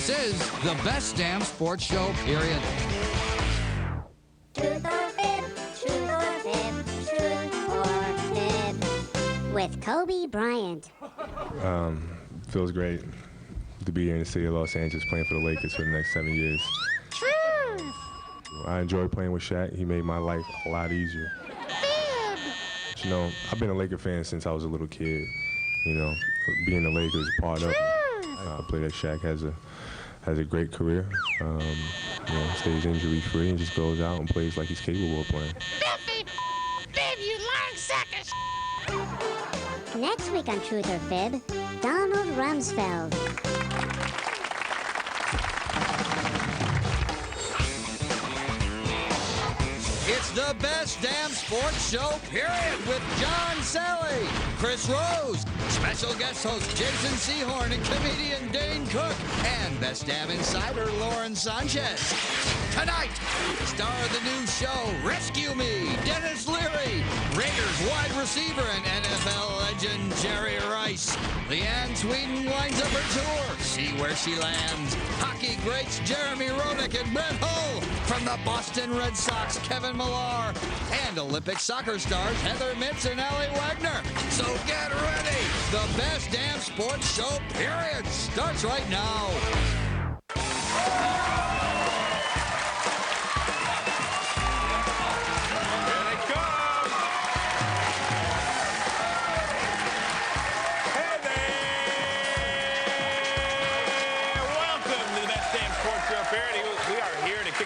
This is the best damn sports show, period. Truth or fib, truth or fib, truth or fib. With Kobe Bryant. Feels great to be here in the city of Los Angeles playing for the Lakers for the next 7 years. Truth. I enjoy playing with Shaq. He made my life a lot easier. Fib. You know, I've been a Laker fan since I was a little kid. You know, being the Lakers is part of it. I play that Shaq has a great career. You know, stays injury free and just goes out and plays like he's capable of playing. Fib, you lying sack of Next week on Truth or Fib, Donald Rumsfeld. It's the best damn sports show, period, with John Salley, Chris Rose, special guest host Jason Sehorn, and comedian Dane Cook, and best damn insider Lauren Sanchez. Tonight, star of the new show, Rescue Me, Denis Leary, Raiders wide receiver and NFL legend Jerry Rice. Leeann Tweeden winds up her tour. See where she lands. Hockey greats Jeremy Roenick and Bret from the Boston Red Sox, Kevin Millar, and Olympic soccer stars Heather Mitz and Wagner. So get ready. The best damn sports show, period, starts right now.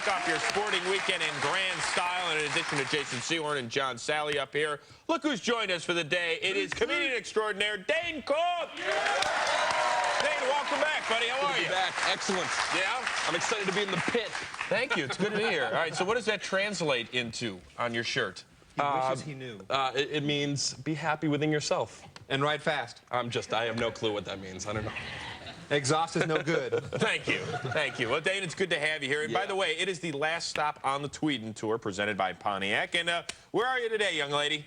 Off your sporting weekend in grand style. And in addition to Jason Sehorn and John Salley up here, look who's joined us for the day. It is comedian extraordinaire Dane Cook. Dane, welcome back, buddy. How are you? Back. Excellent. Yeah? I'm excited to be in the pit. Thank you. It's good to be here. All right, so what does that translate into on your shirt? He wishes he knew. It means be happy within yourself. And ride fast. I have no clue what that means. I don't know. Exhaust is no good. Thank you. Thank you. Well, Dane, it's good to have you here. And by the way, it is the last stop on the Tweeden Tour presented by Pontiac. And where are you today, young lady?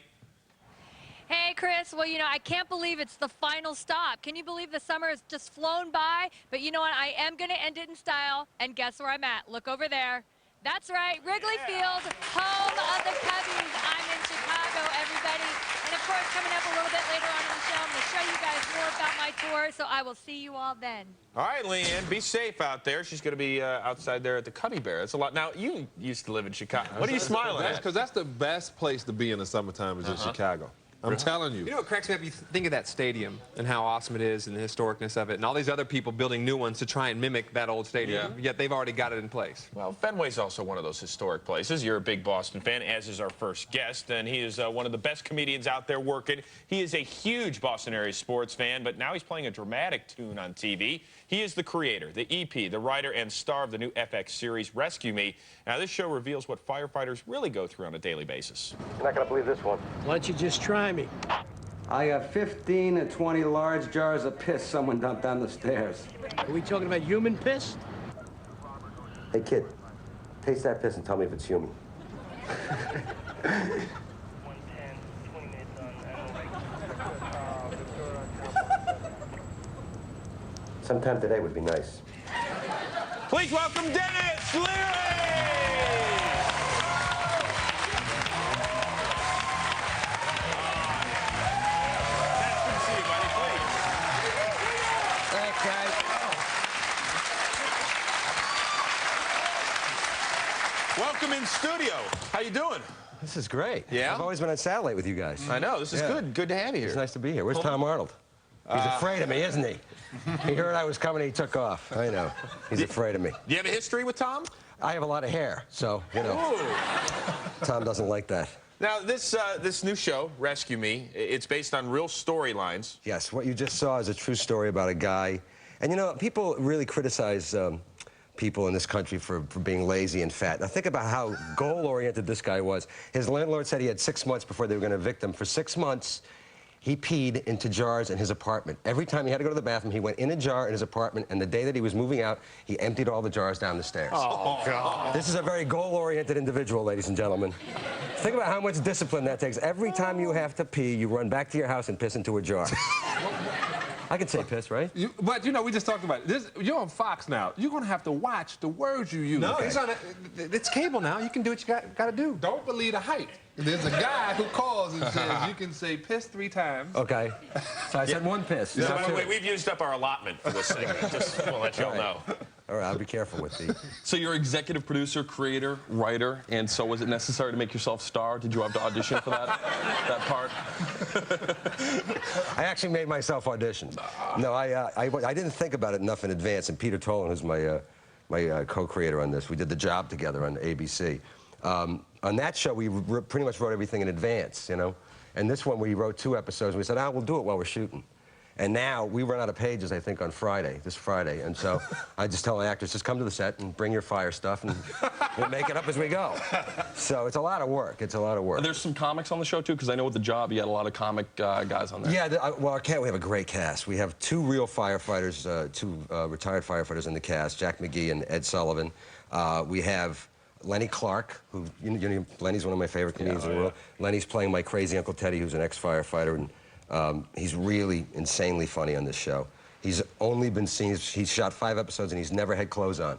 Hey, Chris. Well, you know, I can't believe it's the final stop. Can you believe the summer has just flown by? But you know what? I am going to end it in style. And guess where I'm at? Look over there. That's right, Wrigley Field, home of the Cubbies. I'm in Chicago, everybody. And of course, coming up a little bit later on in the show, I'm going to show you guys more about my tour, so I will see you all then. All right, Leeann, be safe out there. She's going to be outside there at the Cubby Bear. That's a lot. Now, you used to live in Chicago. What are you smiling at? Because that's the best place to be in the summertime is in Chicago. I'm telling you. You know what cracks me up? You think of that stadium and how awesome it is and the historicness of it, and all these other people building new ones to try and mimic that old stadium, yet they've already got it in place. Well, Fenway's also one of those historic places. You're a big Boston fan, as is our first guest, and he is one of the best comedians out there working. He is a huge Boston area sports fan, but now he's playing a dramatic tune on TV. He is the creator, the EP, the writer, and star of the new FX series, Rescue Me. Now, this show reveals what firefighters really go through on a daily basis. You're not going to believe this one. Why don't you just try me? I got 15 to 20 large jars of piss someone dumped down the stairs. Are we talking about human piss? Hey, kid, taste that piss and tell me if it's human. Sometime today would be nice. Please welcome Denis Leary! Welcome in studio. How you doing? This is great. Yeah? I've always been on satellite with you guys. I know. This is good. Good to have you here. It's nice to be here. Where's Tom Arnold? He's afraid of me, isn't he? He heard I was coming, he took off. I know. He's afraid of me. Do you have a history with Tom? I have a lot of hair, so, you know. Ooh. Tom doesn't like that. Now, this new show, Rescue Me, it's based on real storylines. Yes, what you just saw is a true story about a guy. And, you know, people really criticize people in this country for being lazy and fat. Now, think about how goal-oriented this guy was. His landlord said he had 6 months before they were going to evict him. For 6 months, he peed into jars in his apartment. Every time he had to go to the bathroom, he went in a jar in his apartment, and the day that he was moving out, he emptied all the jars down the stairs. Oh, God. This is a very goal-oriented individual, ladies and gentlemen. Think about how much discipline that takes. Every time you have to pee, you run back to your house and piss into a jar. I can say piss, right? But, you know, we just talked about it. You're on Fox now. You're going to have to watch the words you use. No, it's cable now. You can do what you got to do. Don't believe the hype. There's a guy who calls and says you can say piss 3 times. Okay. So I said 1 piss. So, by the way, we've used up our allotment for this segment. Just want to let y'all know. All right, I'll be careful with these. So you're executive producer, creator, writer, and so was it necessary to make yourself star? Did you have to audition for that part? I actually made myself audition. No, I didn't think about it enough in advance, and Peter Tolan, who's my co-creator on this, we did The Job together on ABC. On that show, we pretty much wrote everything in advance, you know? And this one, we wrote 2 episodes, and we said, we'll do it while we're shooting. And now, we run out of pages, I think, on this Friday. And so I just tell the actors, just come to the set and bring your fire stuff, and we'll make it up as we go. So it's a lot of work. It's a lot of work. There's some comics on the show, too, because I know with The Job, you had a lot of comic guys on there. Yeah, well, we have a great cast. We have 2 real firefighters, 2 retired firefighters in the cast, Jack McGee and Ed Sullivan. We have Lenny Clark, who, you know, Lenny's one of my favorite comedians in the world. Lenny's playing my crazy Uncle Teddy, who's an ex-firefighter, and he's really insanely funny on this show. He's only been seen, he's shot 5 episodes, and he's never had clothes on.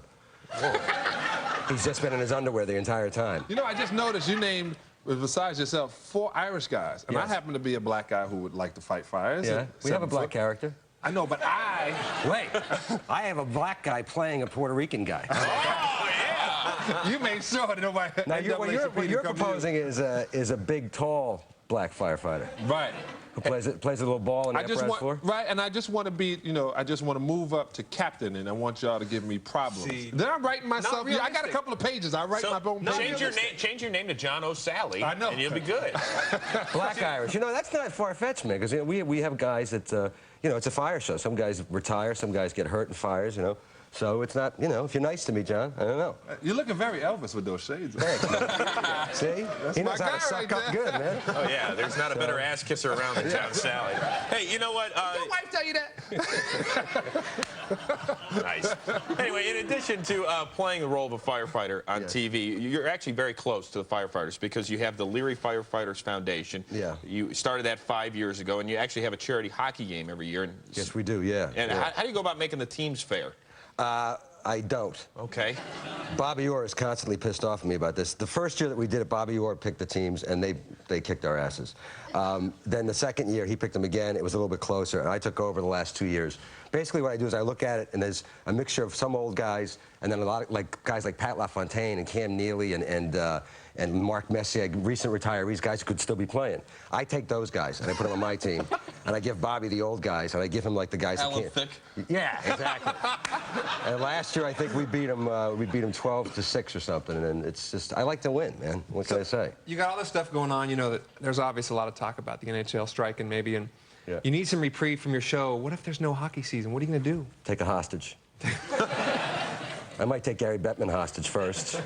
He's just been in his underwear the entire time. You know, I just noticed you named, besides yourself, 4 Irish guys. And I happen to be a black guy who would like to fight fires. Yeah, we have a black character. I know, but Wait, I have a black guy playing a Puerto Rican guy. Oh, yeah! You make sure that nobody... Now, what you're proposing is a big, tall black firefighter. Right. Who plays a little ball on the apparatus floor? Right, and I just want to be, you know, I just want to move up to captain, and I want y'all to give me problems. See, then I'm writing myself. Yeah, I got a couple of pages. I write my own pages. Change your name to John O'Salley. I know. And you'll be good. Black Irish. You know, that's not far-fetched, man, because you know, we have guys that, you know, it's a fire show. Some guys retire, some guys get hurt in fires, you know. So it's not, you know, if you're nice to me, John, I don't know. You're looking very Elvis with those shades. Thanks. See? That's he knows how to suck up good, man. Oh, yeah, there's not a better ass kisser around than John Salley. Hey, you know what? Did your wife tell you that? Nice. Anyway, in addition to playing the role of a firefighter on TV, you're actually very close to the firefighters because you have the Leary Firefighters Foundation. Yeah. You started that 5 years ago, and you actually have a charity hockey game every year. And yes, we do, yeah. And how do you go about making the teams fair? I don't. Okay. Bobby Orr is constantly pissed off at me about this. The first year that we did it, Bobby Orr picked the teams, and they kicked our asses. Then the second year, he picked them again. It was a little bit closer, and I took over the last 2 years. Basically, what I do is I look at it, and there's a mixture of some old guys, and then a lot of guys like Pat LaFontaine and Cam Neely and Mark Messier, recent retirees, guys who could still be playing. I take those guys, and I put them on my team, and I give Bobby the old guys, and I give him, like, the guys who can't. Thick. Yeah, exactly. And last year, I think we beat them 12-6 or something, and it's just, I like to win, man. What can I say? You got all this stuff going on, you know, that there's obviously a lot of talk about the NHL striking maybe, and you need some reprieve from your show. What if there's no hockey season? What are you going to do? Take a hostage. I might take Gary Bettman hostage first.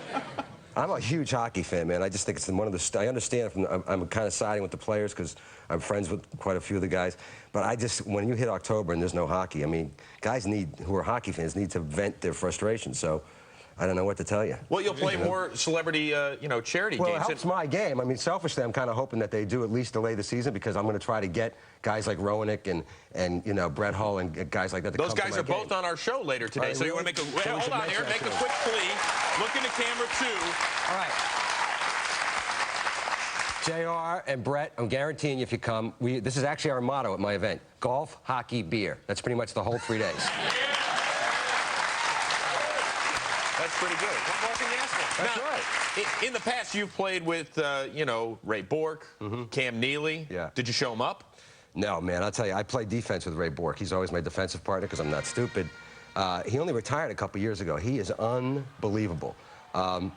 I'm a huge hockey fan, man. I just think it's one of the... I understand I'm kind of siding with the players because I'm friends with quite a few of the guys. But I just... When you hit October and there's no hockey, I mean, guys who are hockey fans need to vent their frustration. So I don't know what to tell you. Well, you'll play more celebrity, you know, charity games. Well, it helps my game. I mean, selfishly, I'm kind of hoping that they do at least delay the season because I'm going to try to get guys like Roenick and you know, Brett Hull and guys like that to Those come guys to my are both on our show later today, so you want to make a... hold on here, make a quick plea. Look into camera 2. All right. JR and Bret, I'm guaranteeing you if you come, this is actually our motto at my event. Golf, hockey, beer. That's pretty much the whole 3 days. That's pretty good. What more can you ask for? That's right. In the past, you've played with, you know, Ray Bourque, Cam Neely. Yeah. Did you show him up? No, man, I'll tell you, I play defense with Ray Bourque. He's always my defensive partner because I'm not stupid. He only retired a couple years ago. He is unbelievable.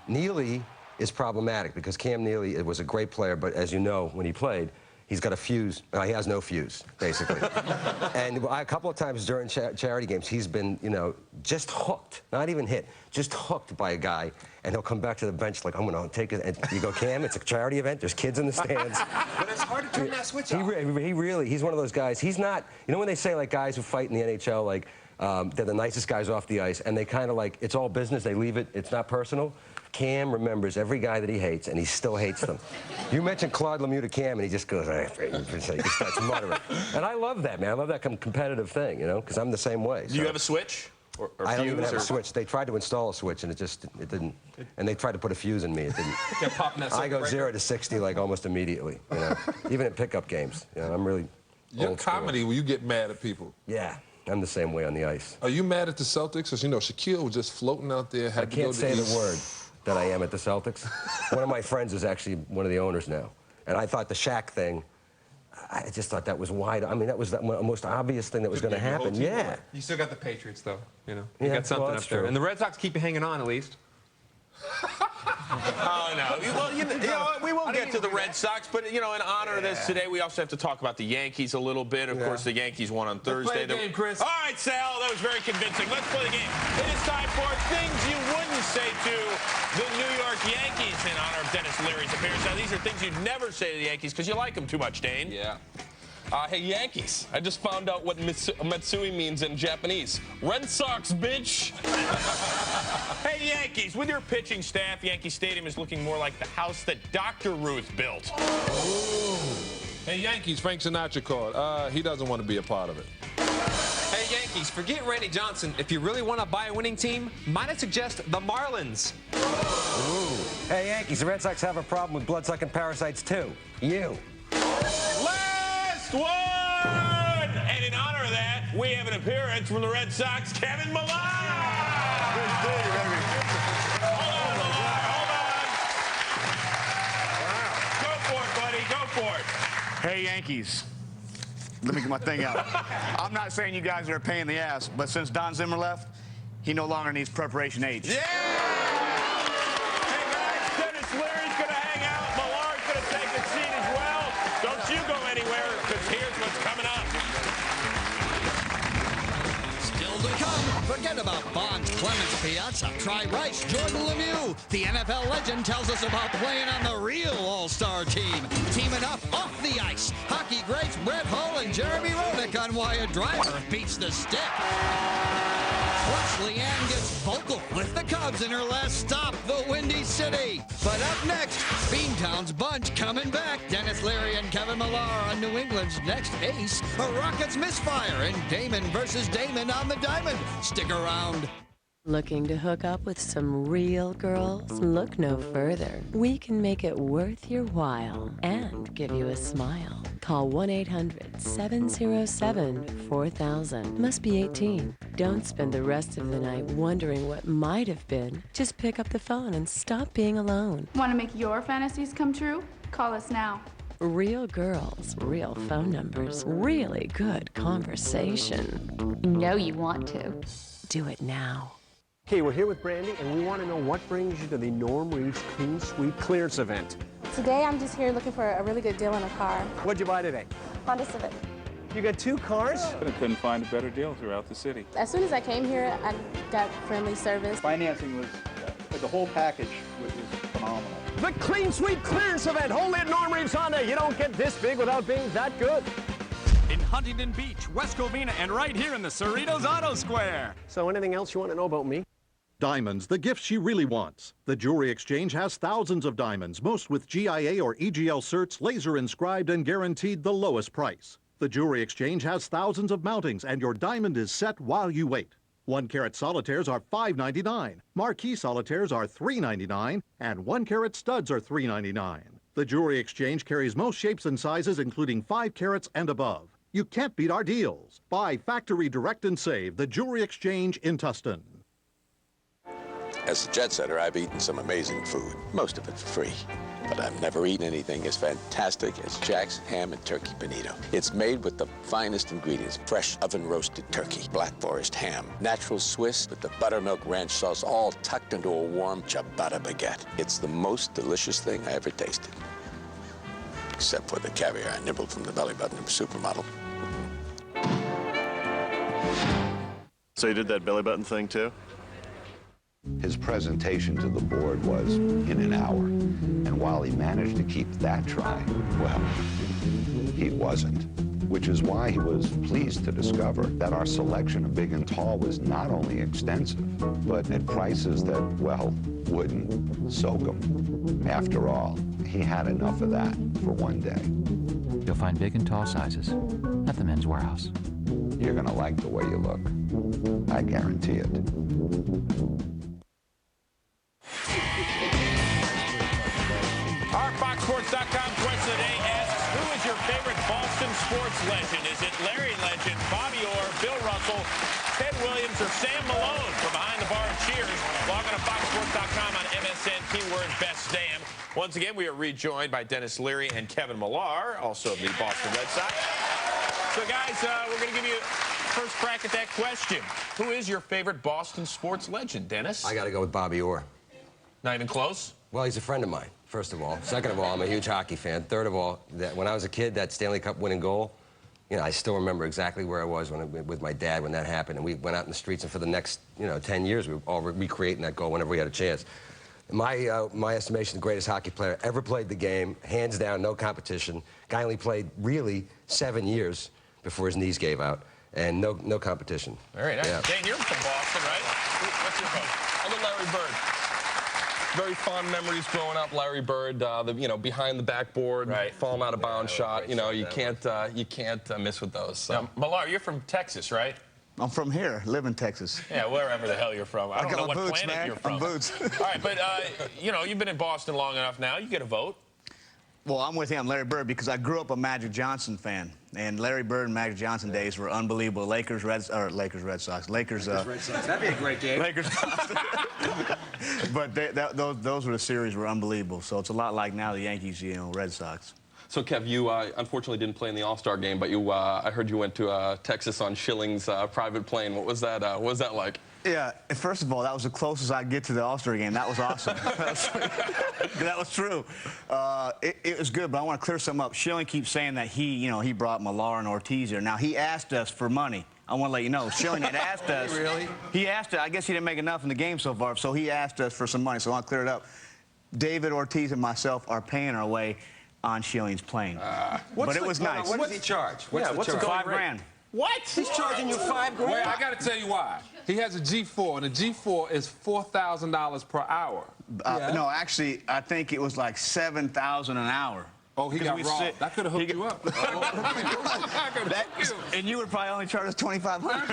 Neely is problematic because Cam Neely was a great player, but as you know, when he played, he's got a fuse. He has no fuse, basically. And a couple of times during charity games, he's been, you know, just hooked, not even hit, just hooked by a guy, and he'll come back to the bench like, I'm going to take it. And you go, Cam, it's a charity event. There's kids in the stands. But it's hard to turn that switch off. He's one of those guys. He's not, you know when they say, like, guys who fight in the NHL, like, They're the nicest guys off the ice, and they kind of like, it's all business. They leave it, it's not personal. Cam remembers every guy that he hates, and he still hates them. You mentioned Claude Lemieux to Cam, and he just goes, he starts muttering. And I love that, man. I love that competitive thing, you know, because I'm the same way. Do you have a switch? Or I don't even fuse, have a switch. They tried to install a switch, and it didn't. And they tried to put a fuse in me. It didn't. I go 0 to 60 like almost immediately, you know. Even at pickup games, you know, I'm really Your comedy where you get mad at people. Yeah, I'm the same way on the ice. Are you mad at the Celtics? Because, you know, Shaquille was just floating out there. I can't say the word that I am at the Celtics. One of my friends is actually one of the owners now. And I thought the Shaq thing, I just thought that was wide. I mean, that was the most obvious thing that was going to happen. Yeah. You still got the Patriots, though. You know, you Yeah, got something well, up that's there. true. And the Red Sox keep hanging on, at least. Oh, no. Well, you know, we will get to the Red Sox, but, you know, in honor of this today, we also have to talk about the Yankees a little bit. Of course, the Yankees won on Thursday. Let's play the game, Chris. All right, Sal, that was very convincing. Let's play the game. It is time for things you wouldn't say to the New York Yankees in honor of Denis Leary's appearance. Now, these are things you'd never say to the Yankees because you like them too much, Dane. Yeah. Hey, Yankees, I just found out what Matsui means in Japanese. Red Sox, bitch. Hey, Yankees, with your pitching staff, Yankee Stadium is looking more like the house that Dr. Ruth built. Ooh. Hey, Yankees, Frank Sinatra called. He doesn't want to be a part of it. Hey, Yankees, forget Randy Johnson. If you really want to buy a winning team, might I suggest the Marlins? Ooh. Hey, Yankees, the Red Sox have a problem with blood-sucking parasites, too. You. Last one! And in honor of that, we have an appearance from the Red Sox, Kevin Millar! Good to see you, baby. Hold on, Millar, hold on. Wow. Go for it, buddy, go for it. Hey, Yankees. Let me get my thing out. I'm not saying you guys are a pain in the ass, but since Don Zimmer left, he no longer needs preparation H. Yeah! Hey, guys, Denis Leary's going to hang out. Millar's going to take a seat as well. Don't you go anywhere, because here's what's coming up. Still to come, forget about Bonds, Clemens, Piazza, Try Rice, Jordan Lemieux. The NFL legend tells us about playing on the real All-Star team. Teaming up off the ice. Hockey greats Bret and Jeremy Roenick on why a driver beats the stick. Plus, Leeann gets vocal with the Cubs in her last stop, the Windy City. But up next, Beantown's bunch coming back. Denis Leary and Kevin Millar on New England's next ace. A Rockets misfire and Damon versus Damon on the diamond. Stick around. Looking to hook up with some real girls? Look no further. We can make it worth your while and give you a smile. Call 1-800-707-4000. Must be 18. Don't spend the rest of the night wondering what might have been. Just pick up the phone and stop being alone. Want to make your fantasies come true? Call us now. Real girls, real phone numbers, really good conversation. You know you want to. Do it now. Okay, we're here with Brandy, and we want to know what brings you to the Norm Reed's Clean Sweep Clearance event. Today, I'm just here looking for a really good deal on a car. What'd you buy today? Honda Civic. You got 2 cars? I couldn't find a better deal throughout the city. As soon as I came here, I got friendly service. Financing was, the whole package was phenomenal. The Clean Sweep Clearance event, only at Norm Reed's Honda. You don't get this big without being that good. In Huntington Beach, West Covina, and right here in the Cerritos Auto Square. So anything else you want to know about me? Diamonds, the gift she really wants. The Jewelry Exchange has thousands of diamonds, most with GIA or EGL certs, laser inscribed and guaranteed the lowest price. The Jewelry Exchange has thousands of mountings, and your diamond is set while you wait. 1-carat solitaires are $5.99, marquise solitaires are $3.99, and 1-carat studs are $3.99. The Jewelry Exchange carries most shapes and sizes, including 5 carats and above. You can't beat our deals. Buy factory direct and save. The Jewelry Exchange in Tustin. As a jet setter, I've eaten some amazing food, most of it for free. But I've never eaten anything as fantastic as Jack's Ham and Turkey Bonito. It's made with the finest ingredients, fresh oven-roasted turkey, Black Forest ham, natural Swiss with the buttermilk ranch sauce, all tucked into a warm ciabatta baguette. It's the most delicious thing I ever tasted. Except for the caviar I nibbled from the belly button of a supermodel. So you did that belly button thing, too? His presentation to the board was in an hour. And while he managed to keep that trying, well, he wasn't. which is why he was pleased to discover that our selection of big and tall was not only extensive, but at prices that, well, wouldn't soak him. After all, he had enough of that for one day. You'll find big and tall sizes at the Men's Warehouse. You're gonna like the way you look. I guarantee it. Our FoxSports.com question today asks, who is your favorite Boston sports legend? Is it Larry Legend, Bobby Orr, Bill Russell, Ted Williams, or Sam Malone from Behind the Bar and Cheers? Log on to FoxSports.com on MSN, keyword Best Damn. Once again, we are rejoined by Denis Leary and Kevin Millar, also of the Boston Red Sox. So, guys, we're going to give you first crack at that question. Who is your favorite Boston sports legend, Dennis? I got to go with Bobby Orr. Not even close? Well, he's a friend of mine, first of all. Second of all, I'm a huge hockey fan. Third of all, when I was a kid, that Stanley Cup winning goal, you know, I still remember exactly where I was with my dad when that happened. And we went out in the streets, and for the next, 10 years, we were all recreating that goal whenever we had a chance. My estimation, the greatest hockey player ever played the game, hands down, no competition. Guy only played, really, 7 years before his knees gave out, and no competition. Very nice. Yeah. Dane, you're from Boston, right? What's your vote? I go Larry Bird. Very fond memories growing up. Larry Bird, behind the backboard, falling out of bounds shot. You can't miss with those. So. Now, Millar, you're from Texas, right? I'm from here, live in Texas. Yeah, wherever the hell you're from. I don't know what boots, planet man. you're from. I'm boots. All right, but, you've been in Boston long enough now. You get a vote. Well, I'm with him, Larry Bird, because I grew up a Magic Johnson fan. And Larry Bird and Magic Johnson days were unbelievable. Lakers, Red Sox. Red Sox. That'd be a great game. Lakers. But those were the series were unbelievable. So it's a lot like now the Yankees, Red Sox. So, Kev, you unfortunately didn't play in the All-Star game, but I heard you went to Texas on Schilling's private plane. What was that like? Yeah, first of all, that was the closest I'd get to the All-Star game. That was awesome. That was true. It was good, but I want to clear something up. Schilling keeps saying that he brought Millar and Ortiz here. Now, he asked us for money. I want to let you know. Schilling had asked us. Really? He asked us. I guess he didn't make enough in the game so far, so he asked us for some money. So I want to clear it up. David Ortiz and myself are paying our way on Schilling's plane. But it was nice. What does he charge? What's the charge? $5 grand. What? He's charging you $5 grand? Wait, I got to tell you why. He has a G4, and a G4 is $4,000 per hour. No, actually, I think it was like $7,000 an hour. Oh, he got robbed. That could have hooked you up. And you would probably only charge us $2,500. That's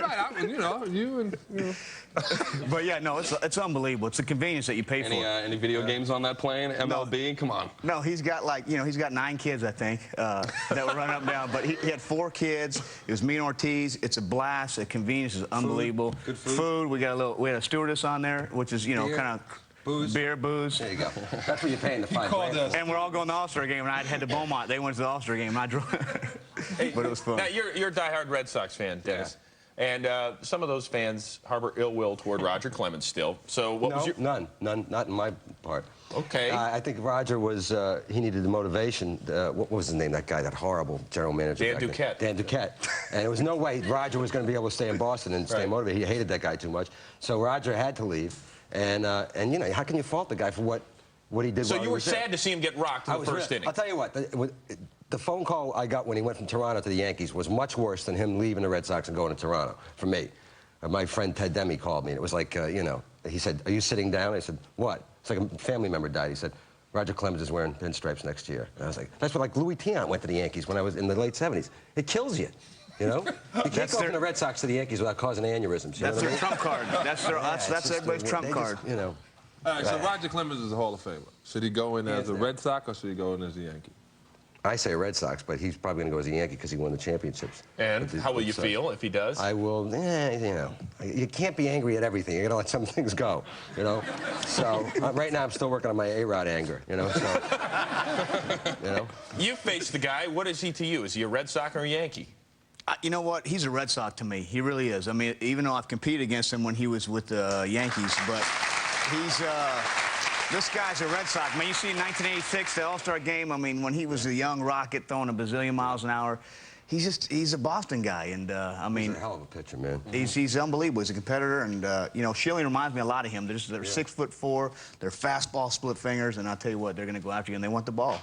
right. But yeah, no, it's unbelievable. It's the convenience that you pay for. Any video games on that plane? MLB? No. Come on. No, he's got he's got 9 kids, I think, that were running up and down. But he had 4 kids. It was me and Ortiz. It's a blast. The convenience is unbelievable. Good food. We had a stewardess on there, which is kind of. Booze. Beer, booze. There you go. That's what you're paying the $5 grand. And we're all going to the All-Star game, and I head to Beaumont. They went to the All-Star game, and I drove. But it was fun. Now, you're a diehard Red Sox fan, Dennis. Yeah. And some of those fans harbor ill will toward Roger Clemens still. So what was your... None, not in my part. Okay. I think Roger was, he needed the motivation. What was his name, that guy, that horrible general manager? Dan Duquette. Dan Duquette. And there was no way Roger was going to be able to stay in Boston and stay motivated. He hated that guy too much. So Roger had to leave. And how can you fault the guy for what he did? So you were sad to see him get rocked in the first inning. I'll tell you what, the phone call I got when he went from Toronto to the Yankees was much worse than him leaving the Red Sox and going to Toronto, for me. My friend Ted Demme called me, and it was like, he said, "Are you sitting down?" I said, "What?" It's like a family member died. He said, "Roger Clemens is wearing pinstripes next year." And I was like, that's what, like, Louis Tiant went to the Yankees when I was in the late 70s. It kills you. You can't go from the Red Sox to the Yankees without causing aneurysms. That's their trump card. That's everybody's trump card. All right, so Roger Clemens is a Hall of Famer. Should he go in as a Red Sox or should he go in as a Yankee? I say Red Sox, but he's probably going to go as a Yankee because he won the championships. And how will you feel if he does? I will, you can't be angry at everything. You got to let some things go, So right now I'm still working on my A-Rod anger, You face the guy. What is he to you? Is he a Red Sox or a Yankee? You know what? He's a Red Sox to me. He really is. I mean, even though I've competed against him when he was with the Yankees, but he's this guy's a Red Sox. I mean, you see in 1986, the All-Star game, I mean, when he was a young rocket throwing a bazillion miles an hour, he's a Boston guy, and I mean, he's a hell of a pitcher, man. He's unbelievable. He's a competitor, and Schilling reminds me a lot of him. They're 6'4", they're fastball split fingers, and I'll tell you what, they're going to go after you, and they want the ball.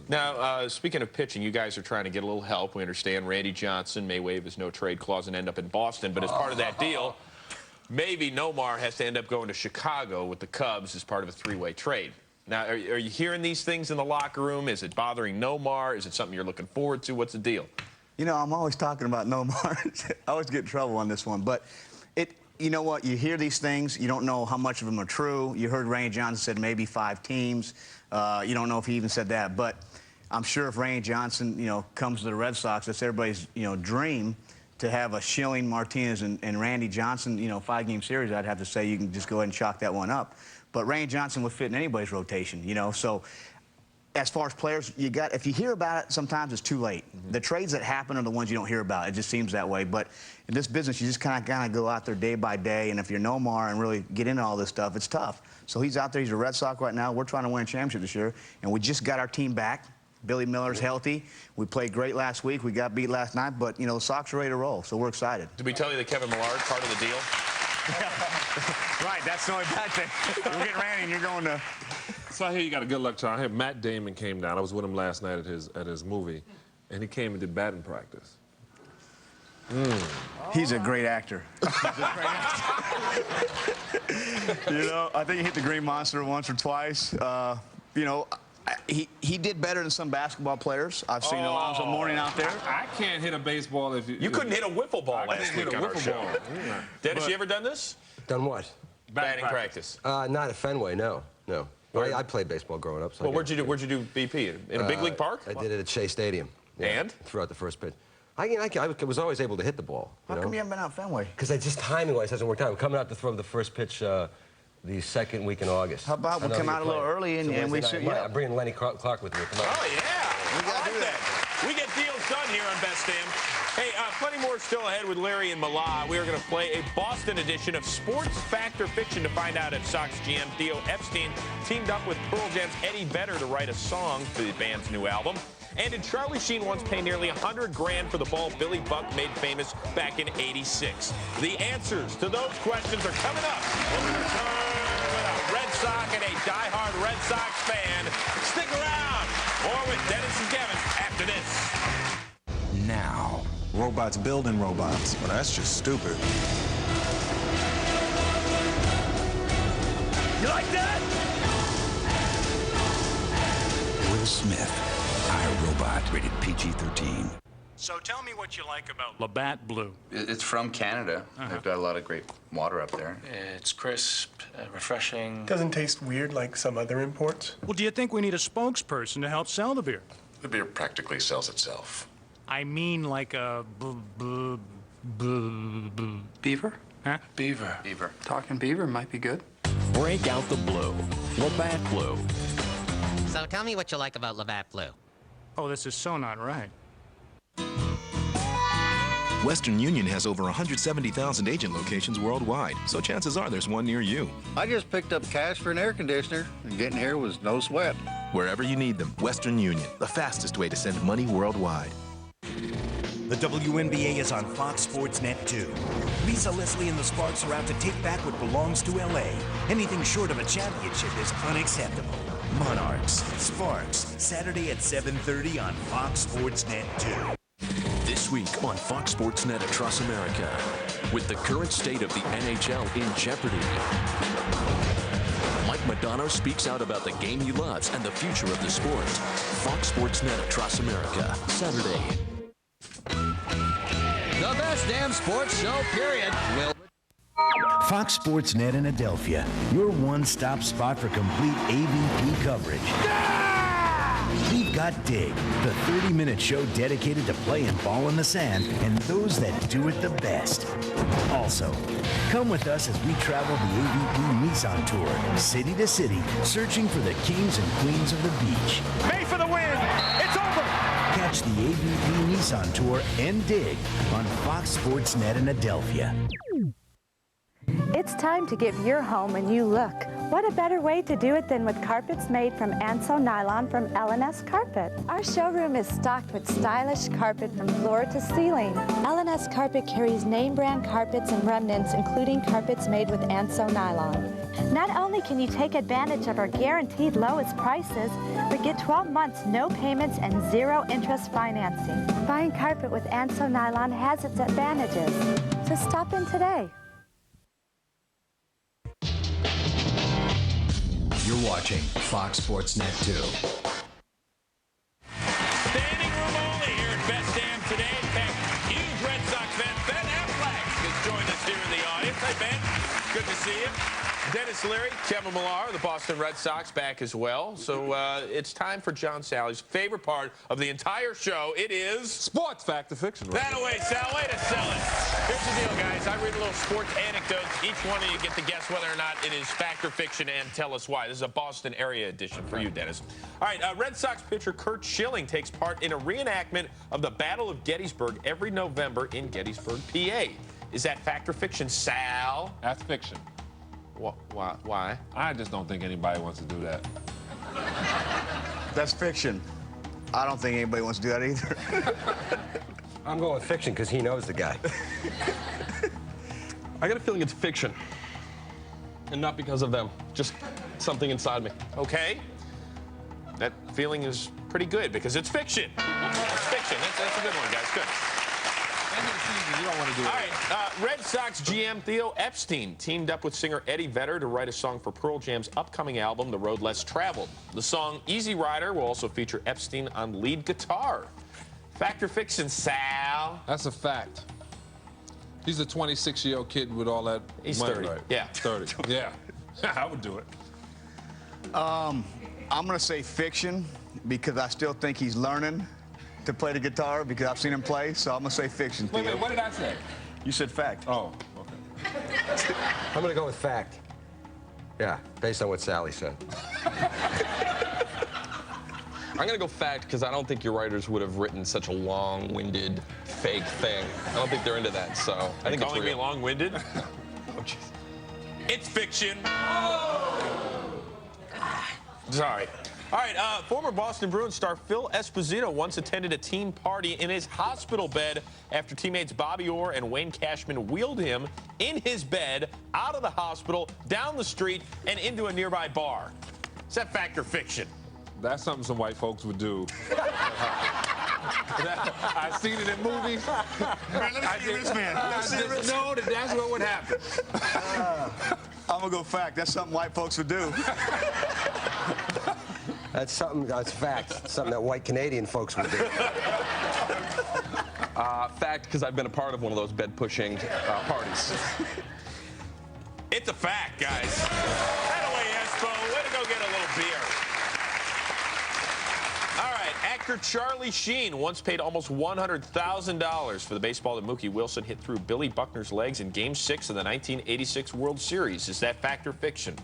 Now, speaking of pitching, you guys are trying to get a little help. We understand Randy Johnson may waive his no-trade clause and end up in Boston, but as part of that deal, maybe Nomar has to end up going to Chicago with the Cubs as part of a three-way trade. Now, are you hearing these things in the locker room? Is it bothering Nomar? Is it something you're looking forward to? What's the deal? You know, I'm always talking about Nomar. I always get in trouble on this one, but you know what? You hear these things. You don't know how much of them are true. You heard Randy Johnson said maybe 5 teams. You don't know if he even said that, but I'm sure if Randy Johnson, you know, comes to the Red Sox, that's everybody's, you know, dream to have a Schilling, Martinez, and Randy Johnson, you know, 5-game series. I'd have to say you can just go ahead and chalk that one up. But Randy Johnson would fit in anybody's rotation, you know. So as far as players, if you hear about it, sometimes it's too late. The trades that happen are the ones you don't hear about. It just seems that way. But in this business, you just kind of go out there day by day. And if you're Nomar and really get into all this stuff, it's tough. So he's out there. He's a Red Sox right now. We're trying to win a championship this year. And we just got our team back. Billy Miller's healthy. We played great last week. We got beat last night. But, you know, the Sox are ready to roll. So we're excited. Did we tell you that Kevin Millar is part of the deal? Right, that's the only bad thing. We're getting Randy and you're going to... So I hear you got a good luck charm. I heard Matt Damon came down. I was with him last night at his movie, and he came and did batting practice. He's a great actor. You know, I think he hit the Green Monster once or twice. You know, he did better than some basketball players. I've seen Alonzo Mourning out there. I can't hit a baseball if you couldn't hit a wiffle ball last week on our show. Dennis, you ever done this? Done what? Batting practice. Not at Fenway, no. I played baseball growing up. So well, where'd you do BP? In a big league park? I did it at Shea Stadium. Yeah, and? Throughout the first pitch. I was always able to hit the ball. How come you haven't been out Fenway? Because just timing-wise hasn't worked out. I'm coming out to throw the first pitch the second week in August. How about we come out a little early and we sit? Yeah, I'm bringing Lenny Clark with me. Oh yeah, we gotta do that. We get deals done here on Best Damn. Hey, plenty more still ahead with Leary and Millar. We are going to play a Boston edition of Sports Fact or Fiction to find out if Sox GM Theo Epstein teamed up with Pearl Jam's Eddie Vedder to write a song for the band's new album. And did Charlie Sheen once pay nearly $100 grand for the ball Billy Buck made famous back in '86? The answers to those questions are coming up when we return with a Red Sox and a diehard Red Sox fan. Stick around. More with Dennis and Kevin after this. Now. Robots building robots. Well, that's just stupid. You like that? Will Smith, I, Robot, rated PG-13. So tell me what you like about Labatt Blue. It's from Canada. They've got a lot of great water up there. It's crisp, refreshing. Doesn't taste weird like some other imports. Well, do you think we need a spokesperson to help sell the beer? The beer practically sells itself. I mean like a Beaver? Huh? Beaver. Beaver. Talking beaver might be good. Break out the blue. Labatt Blue. So tell me what you like about Labatt Blue. Oh, this is so not right. Western Union has over 170,000 agent locations worldwide, so chances are there's one near you. I just picked up cash for an air conditioner, and getting here was no sweat. Wherever you need them, Western Union, the fastest way to send money worldwide. The WNBA is on Fox Sports Net 2. Lisa Leslie and the Sparks are out to take back what belongs to LA. Anything short of a championship is unacceptable. Monarchs, Sparks, Saturday at 7:30 on Fox Sports Net 2. This week on Fox Sports Net across America, with the current state of the NHL in jeopardy. Mike Madonna speaks out about the game he loves and the future of the sport. Fox Sports Net across America, Saturday. The Best Damn Sports Show, period, will... Fox Sports Net in Adelphia, your one-stop spot for complete AVP coverage. We've got Dig, the 30-minute show dedicated to playing ball in the sand and those that do it the best. Also, come with us as we travel the AVP Nissan Tour, city to city, searching for the kings and queens of the beach. May for the win! It's over! Catch the AVP Nissan Tour and Dig on Fox Sports Net in Adelphia. It's time to give your home a new look. What a better way to do it than with carpets made from Anso nylon from L&S Carpet. Our showroom is stocked with stylish carpet from floor to ceiling. L&S Carpet carries name brand carpets and remnants, including carpets made with Anso nylon. Not only can you take advantage of our guaranteed lowest prices, but get 12 months, no payments, and 0 interest financing. Buying carpet with Anso nylon has its advantages. So stop in today. You're watching Fox Sports Net 2. Standing room only here at Best Damn today. In fact, huge Red Sox fan, Ben Affleck has joined us here in the audience. Hey, Ben. Good to see you. Denis Leary, Kevin Millar, the Boston Red Sox back as well. So it's time for John Salley's favorite part of the entire show. It is... Sports Fact or Fiction. Right? That away, Sal. Way to sell it. Here's the deal, guys. I read a little sports anecdotes. Each one of you get to guess whether or not it is fact or fiction and tell us why. This is a Boston area edition for you, Dennis. All right, Red Sox pitcher Curt Schilling takes part in a reenactment of the Battle of Gettysburg every November in Gettysburg, PA. Is that fact or fiction, Sal? That's fiction. Why? I just don't think anybody wants to do that. That's fiction. I don't think anybody wants to do that either. I'm going with fiction because he knows the guy. I got a feeling it's fiction. And not because of them. Just something inside me. Okay. That feeling is pretty good because it's fiction. It's fiction. That's a good one, guys. Good. End of the season, you don't want to do it. All right, Red Sox GM Theo Epstein teamed up with singer Eddie Vedder to write a song for Pearl Jam's upcoming album, The Road Less Traveled. The song Easy Rider will also feature Epstein on lead guitar. Fact or fiction, Sal? That's a fact. He's a 26-year-old kid with all that He's money, 30. Right? Yeah. 30. Yeah. I would do it. I'm going to say fiction because I still think he's learning to play the guitar because I've seen him play, so I'm going to say fiction. Wait, what did I say? You said fact. Oh, okay. I'm going to go with fact. Yeah, based on what Sally said. I'm going to go fact because I don't think your writers would have written such a long-winded, fake thing. I don't think they're into that, so I think it's calling real. me long-winded? Oh, jeez. It's fiction. Sorry. All right, former Boston Bruins star Phil Esposito once attended a team party in his hospital bed after teammates Bobby Orr and Wayne Cashman wheeled him in his bed out of the hospital, down the street, and into a nearby bar. Is that fact or fiction? That's something some white folks would do. I've seen it in movies. Man, let me see this man. I just know that that's what would happen. I'm going to go fact. That's something white folks would do. That's something, that's fact. Something that white Canadian folks would do. Fact, because I've been a part of one of those bed-pushing parties. It's a fact, guys. That away, Espo. Way to go get a little beer. All right, actor Charlie Sheen once paid almost $100,000 for the baseball that Mookie Wilson hit through Billy Buckner's legs in Game 6 of the 1986 World Series. Is that fact or fiction?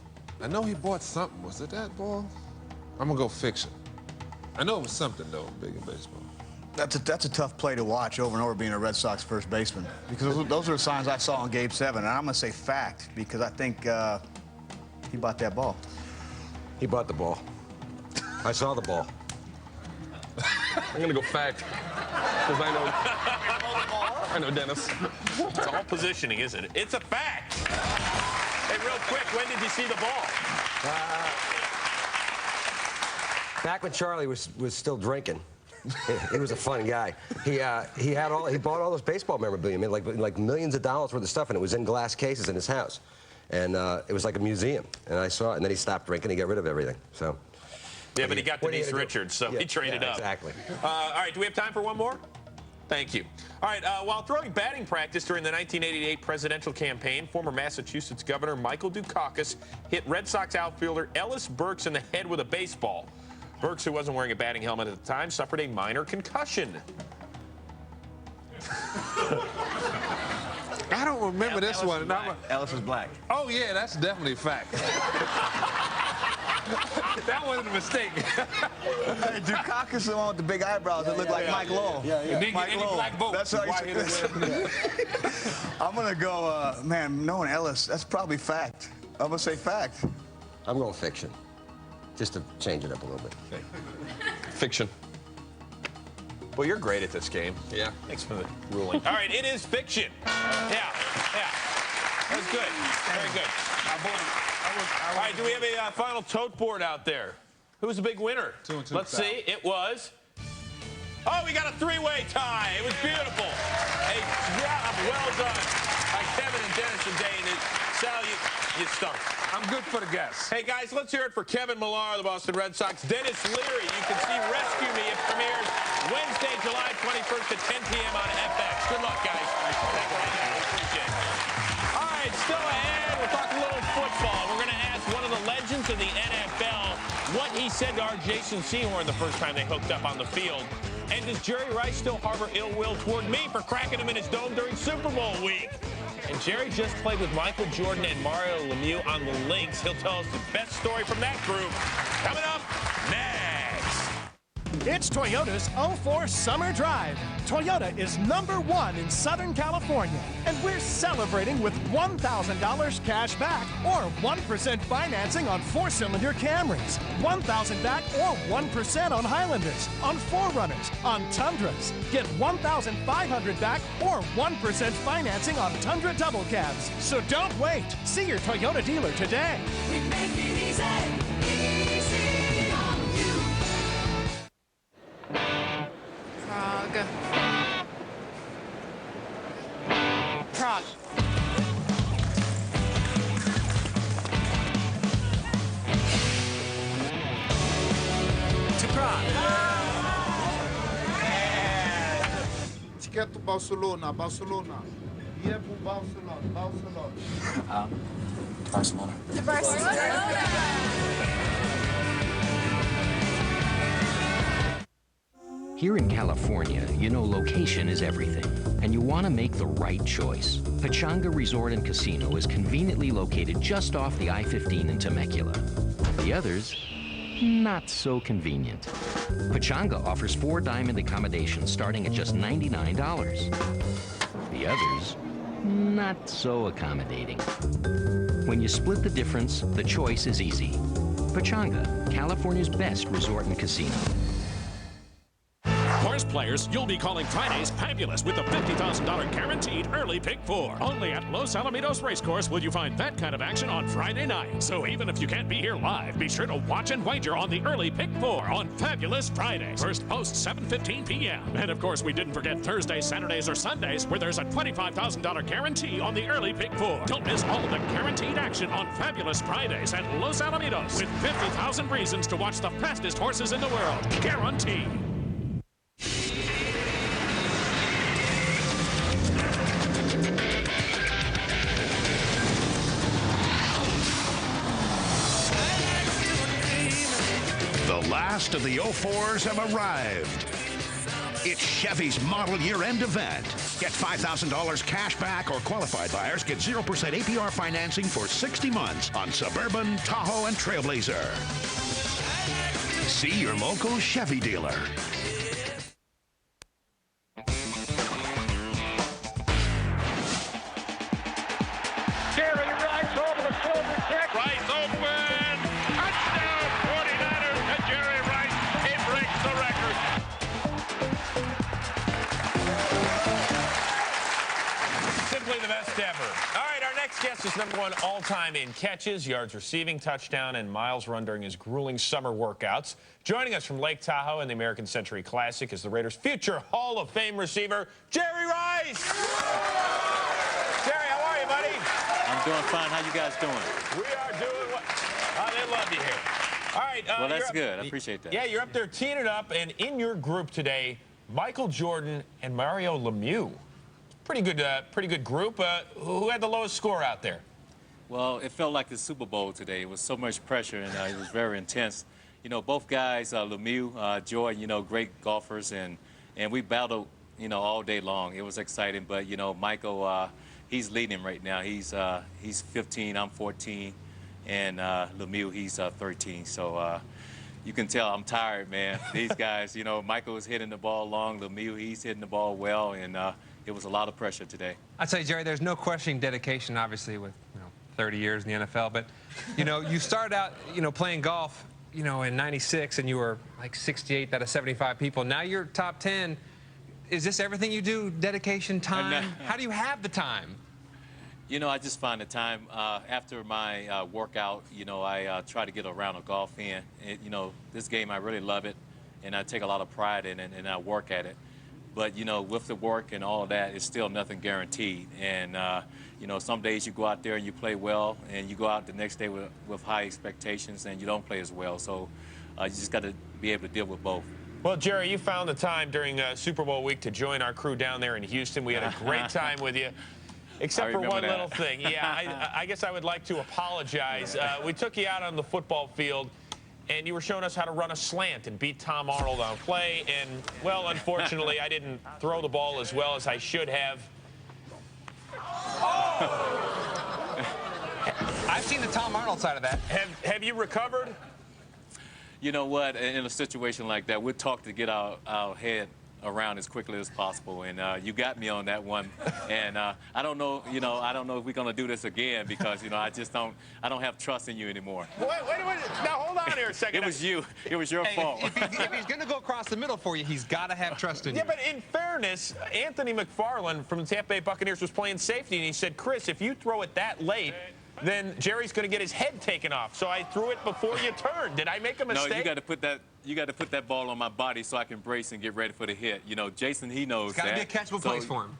I know he bought something. Was it that ball? I'm going to go fiction. I know it was something, though, big in baseball. That's a tough play to watch over and over being a Red Sox first baseman because those are the signs I saw in Game 7. And I'm going to say fact because I think he bought that ball. He bought the ball. I saw the ball. I'm going to go fact because I know Dennis. It's all positioning, isn't it? It's a fact. Hey, real quick, when did you see the ball? Back when Charlie was still drinking. He was a fun guy. He bought all this baseball memorabilia, I mean, like millions of dollars worth of stuff, and it was in glass cases in his house, and it was like a museum. And I saw it, and then he stopped drinking. He got rid of everything. So. Yeah, but he got Denise Richards, so he traded up. Exactly. All right, do we have time for one more? Thank you. All right, while throwing batting practice during the 1988 presidential campaign, former Massachusetts Governor Michael Dukakis hit Red Sox outfielder Ellis Burks in the head with a baseball. Burks, who wasn't wearing a batting helmet at the time, suffered a minor concussion. I don't remember this one. Ellis is black. Oh, yeah, that's definitely a fact. That wasn't a mistake. Hey, Dukakis is the one with the big eyebrows that look like Mike Lowe. Mike Lowe. Black vote. That's how I'm going to go, man, knowing Ellis, that's probably fact. I'm going to say fact. I'm going fiction, just to change it up a little bit. Fiction. Well, you're great at this game. Yeah. Thanks for the ruling. All right, it is fiction. Yeah. That was good. Very good. All right, do we have a final tote board out there? Who's the big winner? 2-2. Let's see. It was... Oh, we got a three-way tie. It was beautiful. A job well done by Kevin and Dennis and Dane. Sal, you stunk. I'm good for the guests. Hey, guys, let's hear it for Kevin Millar, the Boston Red Sox. Dennis Leary, you can see Rescue Me. It premieres Wednesday, July 21st at 10 p.m. on FX. Good luck, guys. Thanks for hanging out. Appreciate it. All right, still ahead. We'll talk a little football. We're going to ask one of the legends of the NFL what he said to our Jason Sehorn the first time they hooked up on the field. And does Jerry Rice still harbor ill will toward me for cracking him in his dome during Super Bowl week? And Jerry just played with Michael Jordan and Mario Lemieux on the Lynx. He'll tell us the best story from that group. Coming up next. It's Toyota's 04 Summer Drive. Toyota is #1 in Southern California, and we're celebrating with $1,000 cash back or 1% financing on 4-cylinder Camrys, $1,000 back or 1% on Highlanders, on 4Runners, on Tundras. Get $1,500 back or 1% financing on Tundra double cabs. So don't wait. See your Toyota dealer today. We make it easy, easy on you. Prague. Prague. To Prague. Ticket to Barcelona, Barcelona. Yeah, to Barcelona, Barcelona. Barcelona. To Barcelona. Here in California, you know location is everything, and you want to make the right choice. Pechanga Resort and Casino is conveniently located just off the I-15 in Temecula. The others, not so convenient. Pechanga offers 4 diamond accommodations starting at just $99. The others, not so accommodating. When you split the difference, the choice is easy. Pechanga, California's best resort and casino. Horse players, you'll be calling Fridays fabulous with the $50,000 guaranteed early pick 4. Only at Los Alamitos Racecourse will you find that kind of action on Friday night. So even if you can't be here live, be sure to watch and wager on the early pick 4 on Fabulous Fridays. First post 7:15 p.m. And of course, we didn't forget Thursdays, Saturdays, or Sundays where there's a $25,000 guarantee on the early pick 4. Don't miss all of the guaranteed action on Fabulous Fridays at Los Alamitos with 50,000 reasons to watch the fastest horses in the world. Guaranteed. The last of the 04s have arrived. It's Chevy's model year-end event. Get $5,000 cash back, or qualified buyers get 0% APR financing for 60 months on Suburban, Tahoe, and Trailblazer. See your local Chevy dealer. Jerry Rice over the silver check. Rice open. Touchdown 49ers to Jerry Rice. He breaks the record. Simply the best ever. All right, our next guest is #1 all-time in catches, yards receiving, touchdown, and miles run during his grueling summer workouts. Joining us from Lake Tahoe and the American Century Classic is the Raiders' future Hall of Fame receiver, Jerry Rice. Jerry, how are you, buddy? I'm doing fine. How you guys doing? We are doing well. Oh, they love you here. All right. Well, that's good. I appreciate that. Yeah, you're up there teeing it up, and in your group today, Michael Jordan and Mario Lemieux. Pretty good group. Who had the lowest score out there? Well, it felt like the Super Bowl today. It was so much pressure, and it was very intense. You know, both guys, Lemieux, Jordan, you know, great golfers, and we battled, you know, all day long. It was exciting, but, you know, Michael, he's leading right now. He's 15, I'm 14, and Lemieux, he's 13. So you can tell I'm tired, man. These guys, you know, Michael is hitting the ball long. Lemieux, he's hitting the ball well, and it was a lot of pressure today. I'd say, Jerry, there's no questioning dedication, obviously, with 30 years in the NFL. But, you started out, playing golf, in '96, and you were like 68 out of 75 people. Now you're top 10. Is this everything you do? Dedication, time? How do you have the time? I just find the time after my workout. I try to get a round of golf in. This game, I really love it, and I take a lot of pride in it, and I work at it. But, with the work and all of that, it's still nothing guaranteed. And, some days you go out there and you play well, and you go out the next day with high expectations, and you don't play as well. So you just got to be able to deal with both. Well, Jerry, you found the time during Super Bowl week to join our crew down there in Houston. We had a great time with you. Except for one little thing. Yeah, I guess I would like to apologize. We took you out on the football field, and you were showing us how to run a slant and beat Tom Arnold on play. And, well, unfortunately, I didn't throw the ball as well as I should have. Oh! I've seen the Tom Arnold side of that. Have you recovered? You know what? In a situation like that, we'll talk to get our head around as quickly as possible, and you got me on that one. And I don't know, I don't know if we're gonna do this again because I just don't have trust in you anymore. Wait, now hold on here a second. It was you. It was your fault. If he's gonna go across the middle for you, he's got to have trust in you. Yeah, but in fairness, Anthony McFarland from the Tampa Bay Buccaneers was playing safety, and he said, Chris, if you throw it that late, then Jerry's going to get his head taken off. So I threw it before you turned. Did I make a mistake? No, you got to put that ball on my body so I can brace and get ready for the hit. Jason, he knows that. It's got to be a catchable place for him.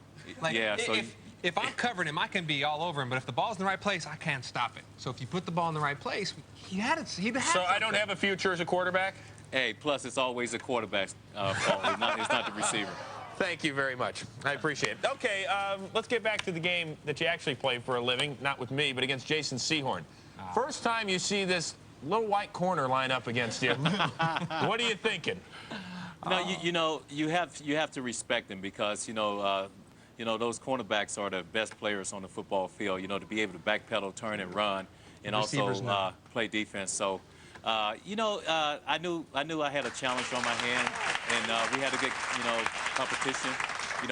If I'm covering him, I can be all over him. But if the ball's in the right place, I can't stop it. So if you put the ball in the right place, he'd have So I don't have a future as a quarterback? Hey, plus it's always a quarterback's fault. It's not the receiver. Thank you very much. I appreciate it. Okay, let's get back to the game that you actually played for a living, not with me, but against Jason Sehorn. First time you see this little white corner line up against you, what are you thinking? No, you have to respect him because those cornerbacks are the best players on the football field. To be able to backpedal, turn, and run, and also play defense. So. I knew I had a challenge on my hand, and we had a good, competition.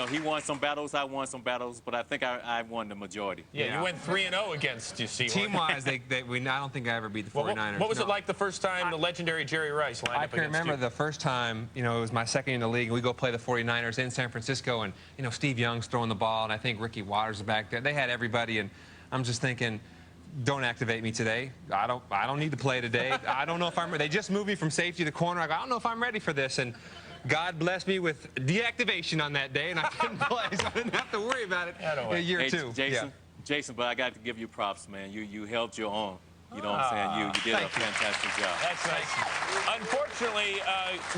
He won some battles, I won some battles, but I think I won the majority. Yeah, you went 3-0 against you, Sehorn. Team-wise, I don't think I ever beat the 49ers. What was it like the first time the legendary Jerry Rice lined up against you? I can remember the first time, it was my second year in the league, and we go play the 49ers in San Francisco, and, Steve Young's throwing the ball, and I think Ricky Waters is back there. They had everybody, and I'm just thinking, don't activate me today. I don't need to play today. I don't know if I'm ready. They just moved me from safety to corner. I don't know if I'm ready for this. And God blessed me with deactivation on that day, and I couldn't play, so I didn't have to worry about it in year two. Jason, but I got to give you props, man. You held your own. You know what I'm saying? You did a fantastic job. That's nice. Unfortunately,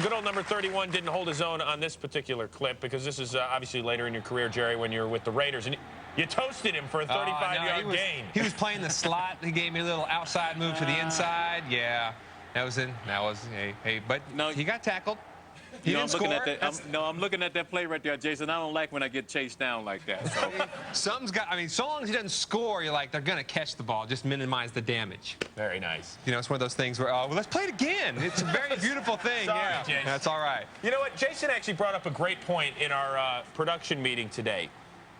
good old number 31 didn't hold his own on this particular clip because this is obviously later in your career, Jerry, when you were with the Raiders. And you toasted him for a 35-yard gain. He was playing the slot. He gave me a little outside move to the inside. Yeah, but no, he got tackled. He didn't score. I'm looking at that play right there, Jason. I don't like when I get chased down like that. So. Something's got. So long as he doesn't score, you're like, they're gonna catch the ball. Just minimize the damage. Very nice. It's one of those things where, well, let's play it again. It's a very beautiful thing. Sorry, yeah, Jason. That's all right. You know what? Jason actually brought up a great point in our production meeting today.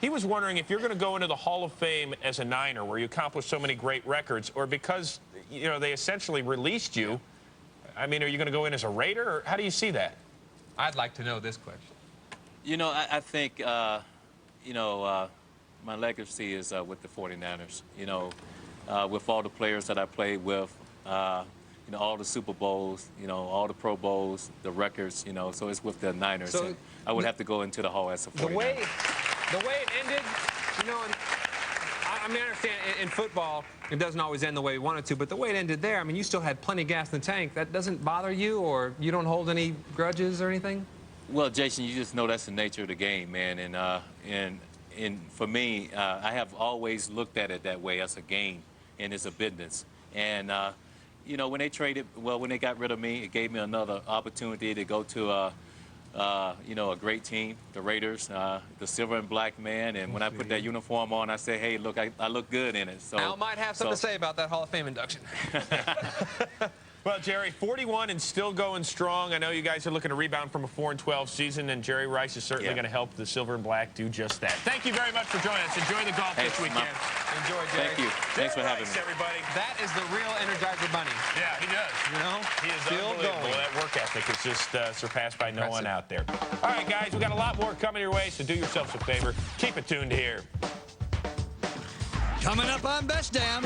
He was wondering if you're going to go into the Hall of Fame as a Niner, where you accomplished so many great records, or because they essentially released you. Are you going to go in as a Raider, or how do you see that? I'd like to know this question. I think, my legacy is with the 49ers. With all the players that I played with, all the Super Bowls, all the Pro Bowls, the records, so it's with the Niners. So I would have to go into the Hall as a 49er. The way it ended, and I understand in football, it doesn't always end the way we want it to, but the way it ended there, you still had plenty of gas in the tank. That doesn't bother you, or you don't hold any grudges or anything? Well, Jason, you just know that's the nature of the game, man. And for me, I have always looked at it that way, as a game, and it's a business. And, when they got rid of me, it gave me another opportunity to go to you know, a great team, the Raiders, the silver and black man. And when I put that uniform on, I say, hey, look, I look good in it. So Al might have something to say about that Hall of Fame induction. Well, Jerry, 41 and still going strong. I know you guys are looking to rebound from a 4-12 season, and Jerry Rice is certainly going to help the silver and black do just that. Thank you very much for joining us. Enjoy the golf this weekend. Enjoy, Jerry. Thank you. Thanks for having me. Everybody. That is the real Energizer Bunny. Yeah, he does. You know? He is still unbelievable. going. That work ethic is just surpassed by no one out there. All right, guys, we got a lot more coming your way, so do yourselves a favor. Keep it tuned here. Coming up on Best Damn.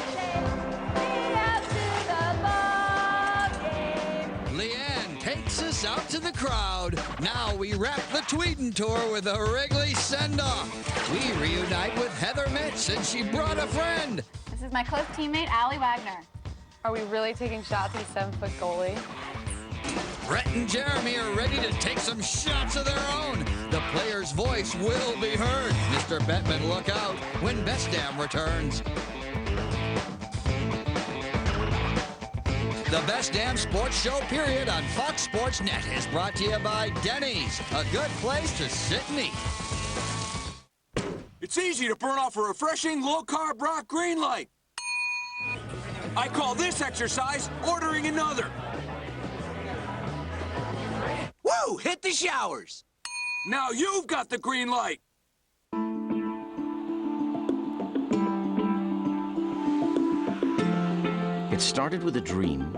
Leeann takes us out to the crowd. Now we wrap the Tweeden tour with a Wrigley send-off. We reunite with Heather Mitch, and she brought a friend. This is my close teammate, Wagner. Are we really taking shots at a 7-foot goalie? Bret and Jeremy are ready to take some shots of their own. The player's voice will be heard. Mr. Bettman, look out when Best Damn returns. The Best Damn Sports Show period on Fox Sports Net is brought to you by Denny's, a good place to sit and eat. It's easy to burn off a refreshing low-carb rock green light. I call this exercise ordering another. Woo! Hit the showers. Now you've got the green light. It started with a dream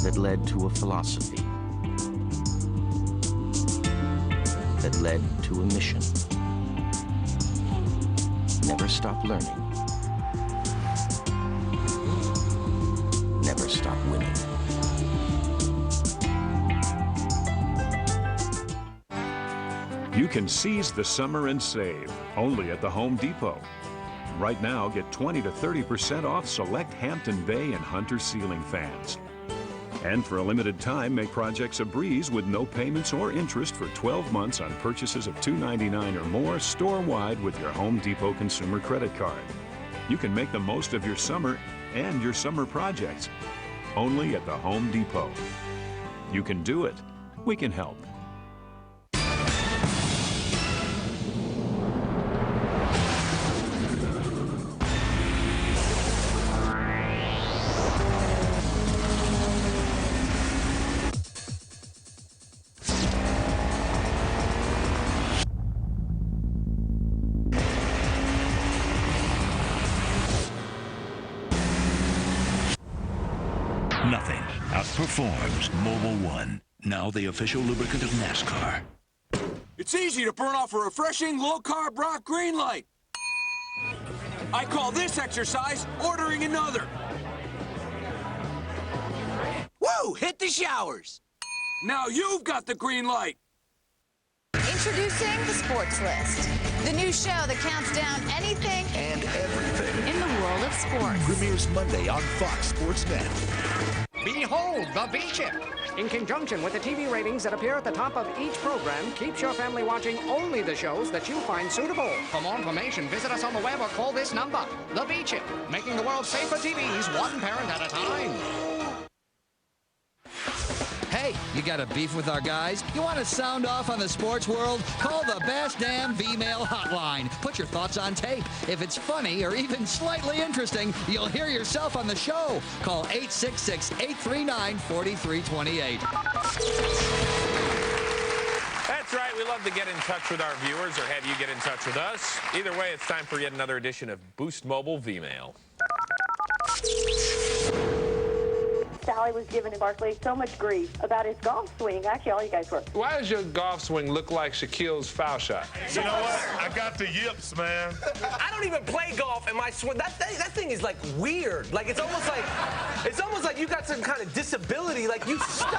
that led to a philosophy that led to a mission. Never stop learning. Never stop winning. You can seize the summer and save only at the Home Depot. Right now, get 20 to 30% off select Hampton Bay and Hunter ceiling fans. And for a limited time, make projects a breeze with no payments or interest for 12 months on purchases of $2.99 or more store-wide with your Home Depot consumer credit card. You can make the most of your summer and your summer projects only at the Home Depot. You can do it. We can help. Nothing outperforms Mobil 1, now the official lubricant of NASCAR. It's easy to burn off a refreshing low-carb rock green light. I call this exercise ordering another. Woo! Hit the showers. Now you've got the green light. Introducing the Sports List, the new show that counts down anything and everything in the world of sports. Premieres Monday on Fox Sports Net. Behold the V-Chip! In conjunction with the TV ratings that appear at the top of each program, keeps your family watching only the shows that you find suitable. For more information, visit us on the web or call this number. The V-Chip, making the world safer TVs one parent at a time. Hey, you got a beef with our guys? You want to sound off on the sports world? Call the Best Damn V-Mail hotline. Put your thoughts on tape. If it's funny or even slightly interesting, you'll hear yourself on the show. Call 866-839-4328. That's right. We love to get in touch with our viewers or have you get in touch with us. Either way, it's time for yet another edition of Boost Mobile V-Mail. Salley was giving Barkley so much grief about his golf swing. Actually, all you guys were. Why does your golf swing look like Shaquille's foul shot? You know what? I got the yips, man. I don't even play golf, and my swing, that thing is like weird. Like it's almost like you got some kind of disability. Like you stop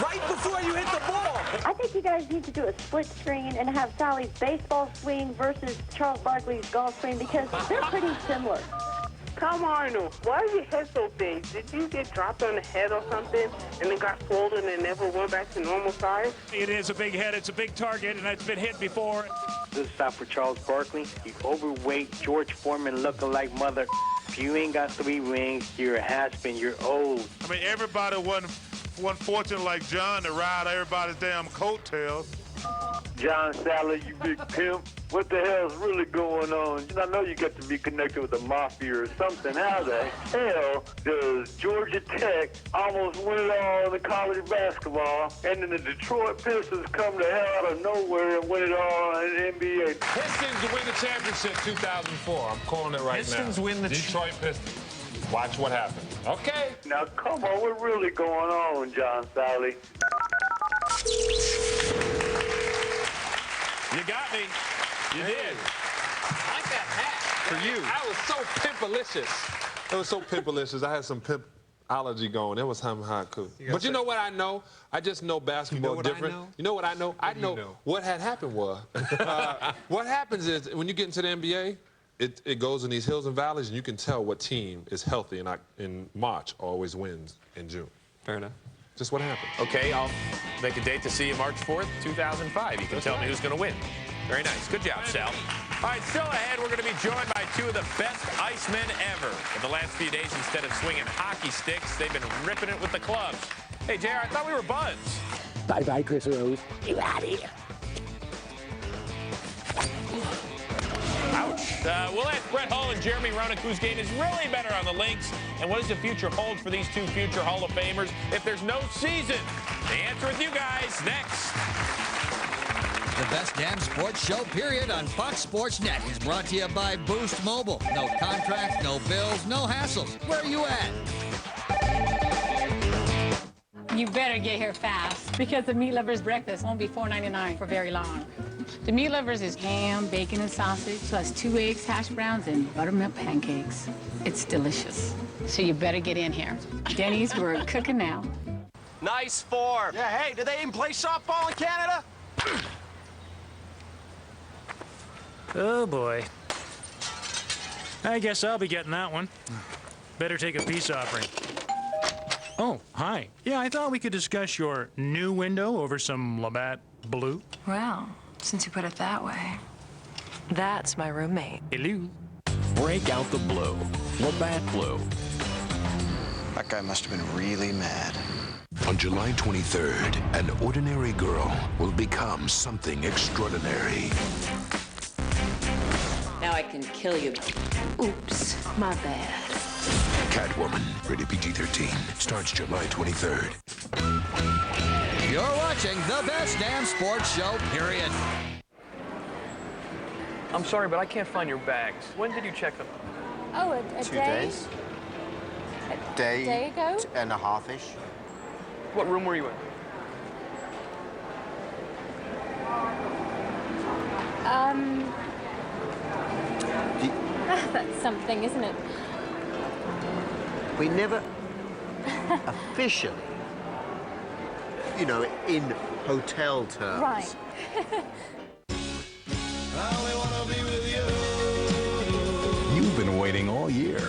right before you hit the ball. I think you guys need to do a split screen and have Salley's baseball swing versus Charles Barkley's golf swing because they're pretty similar. Come on, Arnold. Why is your head so big? Did you get dropped on the head or something and it got swollen and never went back to normal size? It is a big head. It's a big target, and it's been hit before. This is out for Charles Barkley. You overweight George Foreman lookalike mother. If you ain't got 3 rings, you're a has-been. You're old. I mean, everybody wasn't wasn't fortunate like John to ride everybody's damn coattails. John Salley, you big pimp. What the hell's really going on? I know you got to be connected with the mafia or something. How the hell does Georgia Tech almost win it all in the college basketball, and then the Detroit Pistons come the hell out of nowhere and win it all in the NBA? Pistons to win the championship 2004. I'm calling it right now. Pistons win the Detroit Pistons. Watch what happens. Okay. Now, come on. What's really going on, John Salley? You got me. You did. I like that hat. For you. That was so pimpalicious. It was so pimpalicious. I had some pimpology going. It was how I could. But you know what I know? I just know basketball different. You know what I know? I know what had happened was. What happens is when you get into the NBA, it goes in these hills and valleys, and you can tell what team is healthy in March always wins in June. Fair enough. Just what happens. Okay, I'll make a date to see you March 4th, 2005. You can tell me who's going to win. Very nice. Good job, Sal. All right, still ahead, we're going to be joined by two of the best icemen ever. In the last few days, instead of swinging hockey sticks, they've been ripping it with the clubs. Hey, JR, I thought we were buds. Bye-bye, Chris Rose. You out of here. Ouch. We'll ask Bret Hull and Jeremy Roenick whose game is really better on the links, and what does the future hold for these two future Hall of Famers if there's no season? The answer with you guys next. The best damn sports show, period, on Fox Sports Net is brought to you by Boost Mobile. No contracts, no bills, no hassles. Where are you at? You better get here fast because the meat lovers breakfast won't be $4.99 for very long. The meat lovers is ham, bacon, and sausage, plus 2 eggs, hash browns, and buttermilk pancakes. It's delicious. So you better get in here. Denny's, we're cooking now. Nice form. Yeah, hey, do they even play softball in Canada? Oh, boy. I guess I'll be getting that one. Better take a peace offering. Oh, hi. Yeah, I thought we could discuss your new window over some Labatt Blue. Well, since you put it that way, that's my roommate. Hello. Break out the blue. Labatt Blue. That guy must have been really mad. On July 23rd, an ordinary girl will become something extraordinary. Now I can kill you. Oops, my bad. Catwoman, rated PG-13, starts July 23rd. You're watching the best damn sports show, period. I'm sorry, but I can't find your bags. When did you check them? Oh, a 2 day? days. A day ago? And a half-ish. What room were you in? That's something, isn't it? We never officially, you know, in hotel terms. Right. You've been waiting all year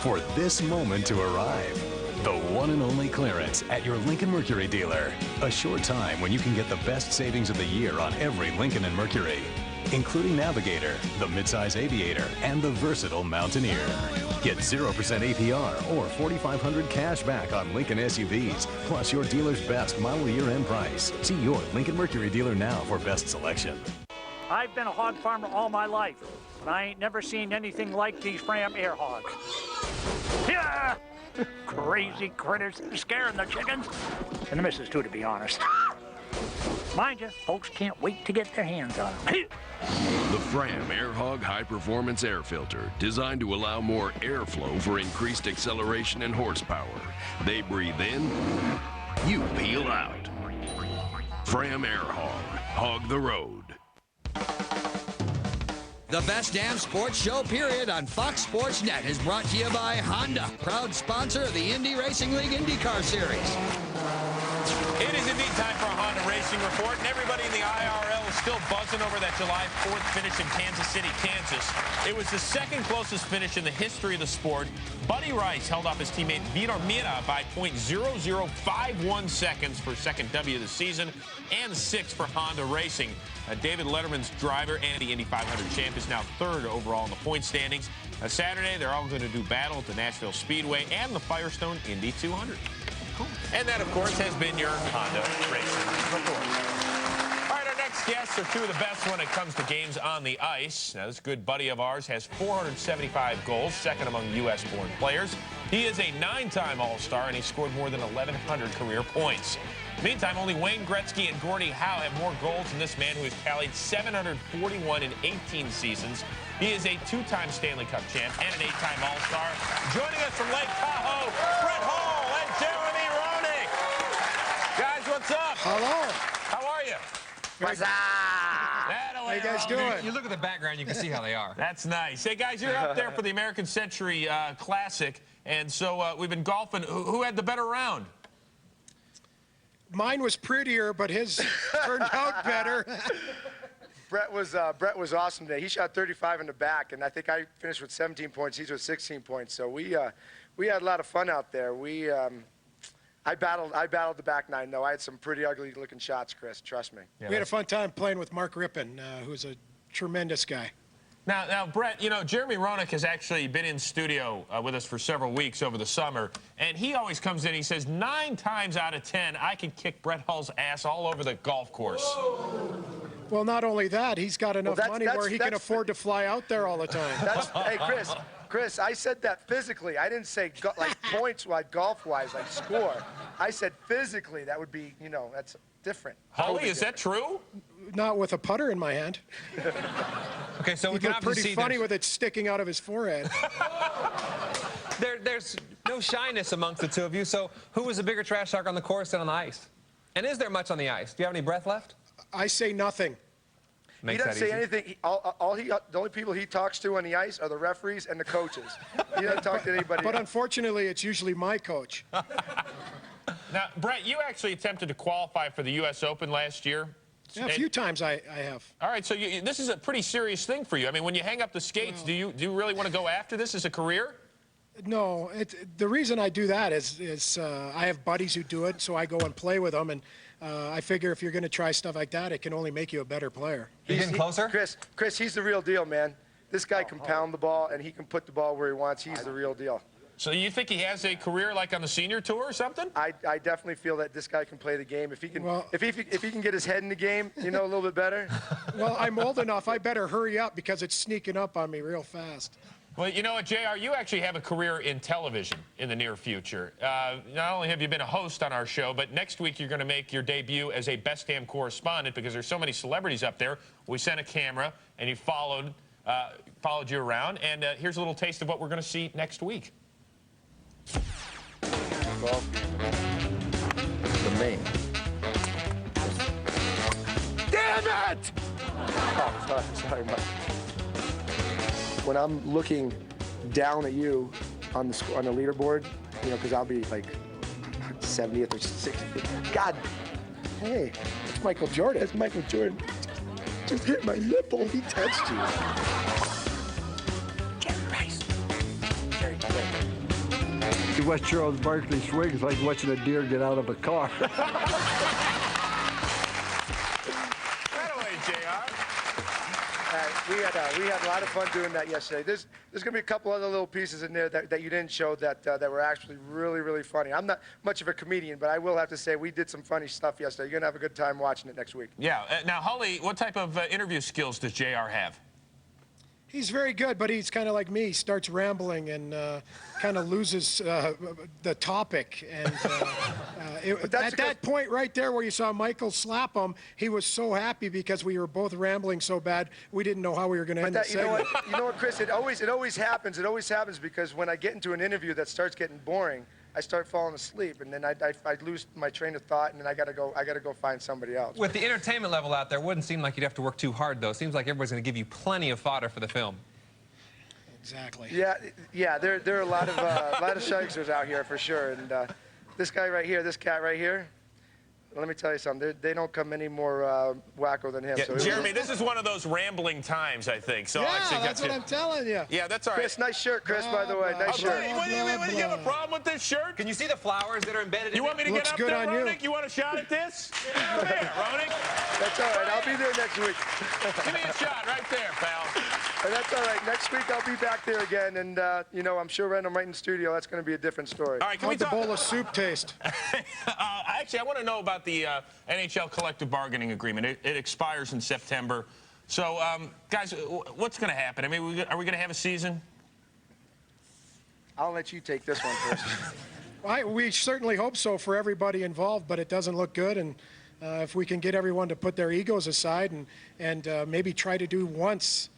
for this moment to arrive. The one and only clearance at your Lincoln Mercury dealer. A short time when you can get the best savings of the year on every Lincoln and Mercury, including Navigator, the midsize Aviator, and the versatile Mountaineer. Get 0% APR or $4,500 cash back on Lincoln SUVs, plus your dealer's best model year-end price. See your Lincoln Mercury dealer now for best selection. I've been a hog farmer all my life, but I ain't never seen anything like these Fram air hogs. Yeah! Crazy critters scaring the chickens. And the missus, too, to be honest. Mind you, folks can't wait to get their hands on them. The Fram Air Hog High Performance Air Filter, designed to allow more airflow for increased acceleration and horsepower. They breathe in, you peel out. Fram Air Hog, hog the road. The best damn sports show, period, on Fox Sports Net is brought to you by Honda, proud sponsor of the Indy Racing League IndyCar Series. It is indeed time for a Honda Racing Report, and everybody in the IRL is still buzzing over that July 4th finish in Kansas City, Kansas. It was the second closest finish in the history of the sport. Buddy Rice held off his teammate Vitor Mira by .0051 seconds for second W of the season, and 6th for Honda Racing. David Letterman's driver and the Indy 500 champ is now third overall in the point standings. Saturday, they're all going to do battle at the Nashville Speedway and the Firestone Indy 200. Cool. And that, of course, has been your Honda Racing Report. All right, our next guests are two of the best when it comes to games on the ice. Now, this good buddy of ours has 475 goals, second among U.S.-born players. He is a 9-time All-Star, and he scored more than 1,100 career points. Meantime, only Wayne Gretzky and Gordie Howe have more goals than this man who has tallied 741 in 18 seasons. He is a 2-time Stanley Cup champ and an 8-time All-Star. Joining us from Lake Tahoe, Bret and Jeremy Roenick. Guys, what's up? Hello. How are you? What's up? How you guys doing? You look at the background, you can see how they are. That's nice. Hey, guys, you're up there for the American Century Classic, and so we've been golfing. Who had the better round? Mine was prettier, but his turned out better. Bret was awesome today. He shot 35 in the back, and I think I finished with 17 points. He's with 16 points. So we had a lot of fun out there. I battled the back nine, though. I had some pretty ugly-looking shots, Chris. Trust me. Yeah, we had a fun time playing with Mark Rippon, who's a tremendous guy. Now, Bret, you know, Jeremy Roenick has actually been in studio with us for several weeks over the summer, and he always comes in, he says, 9 times out of 10, I can kick Bret Hull's ass all over the golf course. Whoa. Well, not only that, he's got enough money where he can afford to fly out there all the time. Hey, Chris, I said that physically. I didn't say like points-wise, golf-wise, like score. I said physically. That would be, you know, that's different. Holly, is that true? Not with a putter in my hand. Okay, so we can obviously see pretty funny with it sticking out of his forehead. There's no shyness amongst the two of you, so who was a bigger trash talker on the course than on the ice? And is there much on the ice? Do you have any breath left? I say nothing. He doesn't say anything. The only people he talks to on the ice are the referees and the coaches. He doesn't talk to anybody But else. unfortunately, it's usually my coach. Now, Bret, you actually attempted to qualify for the U.S. Open last year. Yeah, a few times I have. All right, so this is a pretty serious thing for you. I mean, when you hang up the skates, do you really want to go after this as a career? No, the reason I do that is I have buddies who do it, so I go and play with them, and I figure if you're going to try stuff like that, it can only make you a better player. You getting closer? Chris, he's the real deal, man. This guy can pound the ball, and he can put the ball where he wants. He's the real deal. So you think he has a career like on the senior tour or something? I definitely feel that this guy can play the game. If he can, if he can get his head in the game, you know, a little bit better. Well, I'm old enough. I better hurry up because it's sneaking up on me real fast. Well, you know what, JR, you actually have a career in television in the near future. Not only have you been a host on our show, but next week you're going to make your debut as a Best Damn correspondent because there's so many celebrities up there. We sent a camera, and you followed you around. And here's a little taste of what we're going to see next week. Well, the main. Damn it! Oh, sorry, Mike. When I'm looking down at you on the leaderboard, you know, because I'll be like 70th or 60th. God, hey, it's Michael Jordan. It's Michael Jordan. Just hit my nipple. He touched you. Jerry Rice. Jerry Rice. You watch Charles Barkley swing, it's like watching a deer get out of a car. We had a lot of fun doing that yesterday. There's going to be a couple other little pieces in there that you didn't show that were actually really, really funny. I'm not much of a comedian, but I will have to say we did some funny stuff yesterday. You're going to have a good time watching it next week. Yeah. Now, Holly, what type of interview skills does JR have? He's very good, but he's kind of like me. He starts rambling and kind of loses the topic. And at that point right there where you saw Michael slap him, he was so happy because we were both rambling so bad, we didn't know how we were going to end the segment. You know what, Chris? It always happens. It always happens because when I get into an interview that starts getting boring, I start falling asleep, and then I lose my train of thought, and then I gotta go find somebody else. With the entertainment level out there, it wouldn't seem like you'd have to work too hard, though. It seems like everybody's going to give you plenty of fodder for the film. Exactly. Yeah. There are a lot of shysters out here for sure, and this guy right here, this cat right here, let me tell you something. They don't come any more wacko than him. Yeah, So Jeremy, this is one of those rambling times, I think. So yeah, that's what I'm telling you. Yeah, that's all right. Chris, nice shirt, Chris, by the way. Nice shirt. What do you have a problem with this shirt? Can you see the flowers that are embedded in it? You want me to Looks get up good there, on you. Roenick? You want a shot at this? Come here, Roenick. That's all right. I'll be there next week. Give me a shot right there, pal. And that's all right. Next week I'll be back there again, and you know, I'm sure when I'm right in the studio, that's going to be a different story. All right, can we How'd the talk? bowl of soup taste? Actually, I want to know about the NHL collective bargaining agreement. It expires in September. So, guys, what's going to happen? I mean, are we going to have a season? I'll let you take this one first. We certainly hope so for everybody involved, but it doesn't look good. And if we can get everyone to put their egos aside and maybe try to do once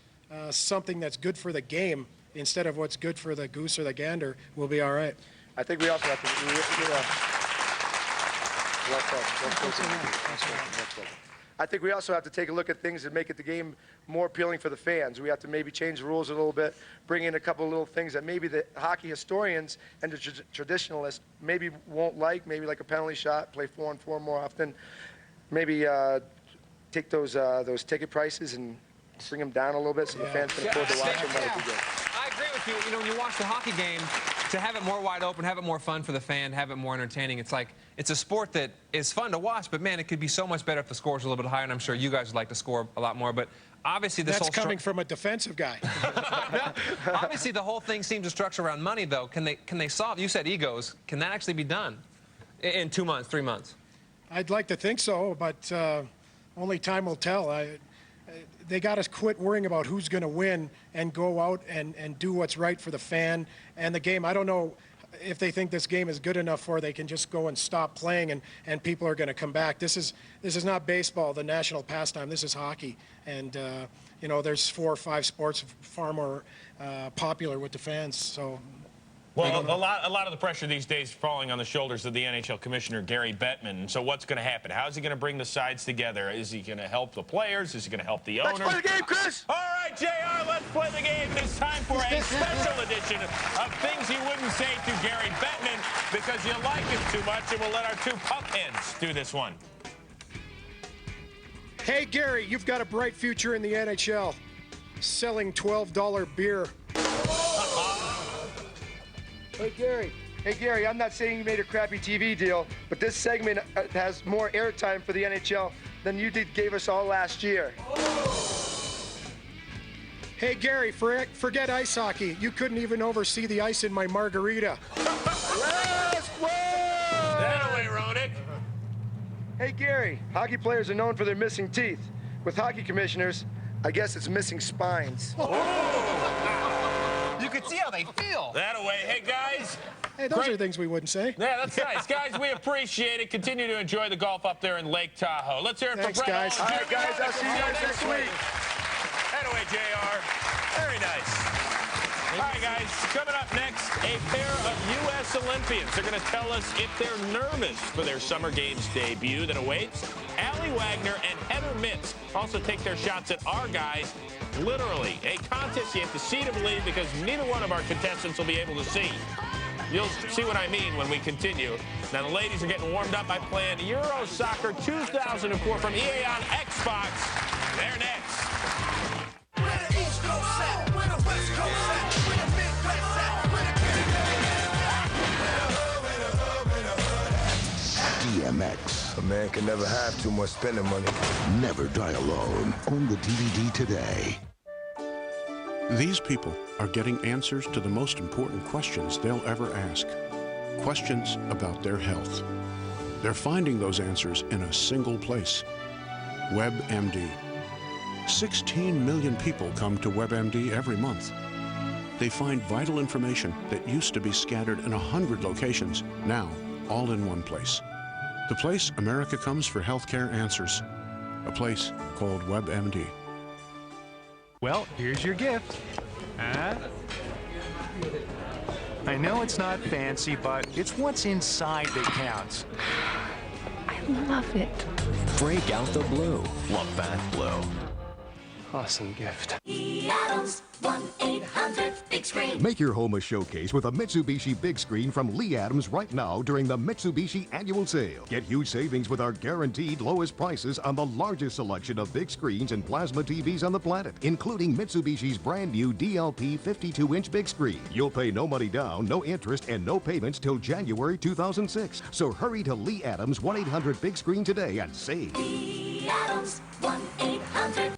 something that's good for the game instead of what's good for the goose or the gander, we'll be all right. I think we also have to. I think we also have to take a look at things that make it the game more appealing for the fans. We have to maybe change the rules a little bit, bring in a couple of little things that maybe the hockey historians and the traditionalists maybe won't like, maybe like a penalty shot, play 4-on-4 more often, maybe take those ticket prices and bring them down a little bit so the fans can afford to watch them. I agree with you. You know, when you watch the hockey game, to have it more wide open, have it more fun for the fan, have it more entertaining, it's like, it's a sport that is fun to watch, but man, it could be so much better if the score's a little bit higher, and I'm sure you guys would like to score a lot more, but obviously this That's coming from a defensive guy. Obviously the whole thing seems to structure around money, though. Can they solve, you said egos, can that actually be done in 2 months, 3 months? I'd like to think so, but only time will tell. They got to quit worrying about who's going to win and go out and do what's right for the fan and the game. I don't know if they think this game is good enough or they can just go and stop playing and people are going to come back. This is not baseball, the national pastime. This is hockey. And, you know, there's 4 or 5 sports far more popular with the fans. So. Well, a lot of the pressure these days is falling on the shoulders of the NHL commissioner, Gary Bettman. So what's going to happen? How's he going to bring the sides together? Is he going to help the players? Is he going to help the owners? Let's play the game, Chris! All right, JR, let's play the game. It's time for a special edition of Things You Wouldn't Say to Gary Bettman because you like him too much, and we'll let our 2 puckheads do this one. Hey, Gary, you've got a bright future in the NHL, selling $12 beer. Hey, Gary, I'm not saying you made a crappy TV deal, but this segment has more airtime for the NHL than you gave us all last year. Hey, Gary, forget ice hockey. You couldn't even oversee the ice in my margarita. Last one! That away, Roenick. Hey, Gary, hockey players are known for their missing teeth. With hockey commissioners, I guess it's missing spines. You can see how they feel. That away. Hey, guys. Hey, those are things we wouldn't say. Yeah, that's nice. Guys, we appreciate it. Continue to enjoy the golf up there in Lake Tahoe. Let's hear it Thanks, for Bret. guys. All right, guys, I'll see you guys next week. That away, JR. Very nice. All right, guys, coming up next, a pair of U.S. Olympians are going to tell us if they're nervous for their Summer Games debut that awaits. Allie Wagner and Heather Mitz also take their shots at our guys, literally. A contest you have to see to believe because neither one of our contestants will be able to see. You'll see what I mean when we continue. Now, the ladies are getting warmed up by playing Euro Soccer 2004 from EA on Xbox. They're next. DMX. A man can never have too much spending money. Never Die Alone. Own the DVD today. These people are getting answers to the most important questions they'll ever ask. Questions about their health. They're finding those answers in a single place. WebMD. 16 million people come to WebMD every month. They find vital information that used to be scattered in 100 locations, now all in one place. The place America comes for healthcare answers. A place called WebMD. Well, here's your gift. Huh? I know it's not fancy, but it's what's inside that counts. I love it. Break out the blue. Labatt Blue. Awesome gift. Adams, 1-800-BIG-SCREEN. Make your home a showcase with a Mitsubishi big screen from Leeann right now during the Mitsubishi annual sale. Get huge savings with our guaranteed lowest prices on the largest selection of big screens and plasma TVs on the planet, including Mitsubishi's brand new DLP 52-inch big screen. You'll pay no money down, no interest, and no payments till January 2006. So hurry to Lee Adams 1-800-BIG SCREEN today and save. Lee Adams 1-800.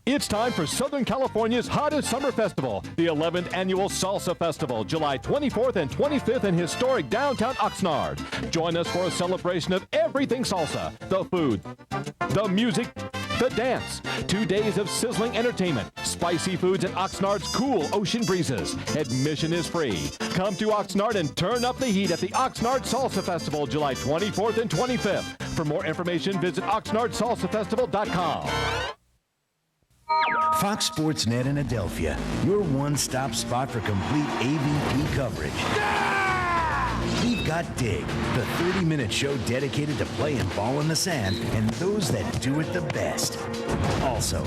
It's time for Southern California's hottest summer festival, the 11th Annual Salsa Festival, July 24th and 25th in historic downtown Oxnard. Join us for a celebration of everything salsa, the food, the music, the dance. 2 days of sizzling entertainment, spicy foods, and Oxnard's cool ocean breezes. Admission is free. Come to Oxnard and turn up the heat at the Oxnard Salsa Festival, July 24th and 25th. For more information, visit oxnardsalsafestival.com. Fox Sports Net in Adelphia, your one-stop spot for complete AVP coverage. We've got Dig, the 30-minute show dedicated to playing ball in the sand and those that do it the best. Also,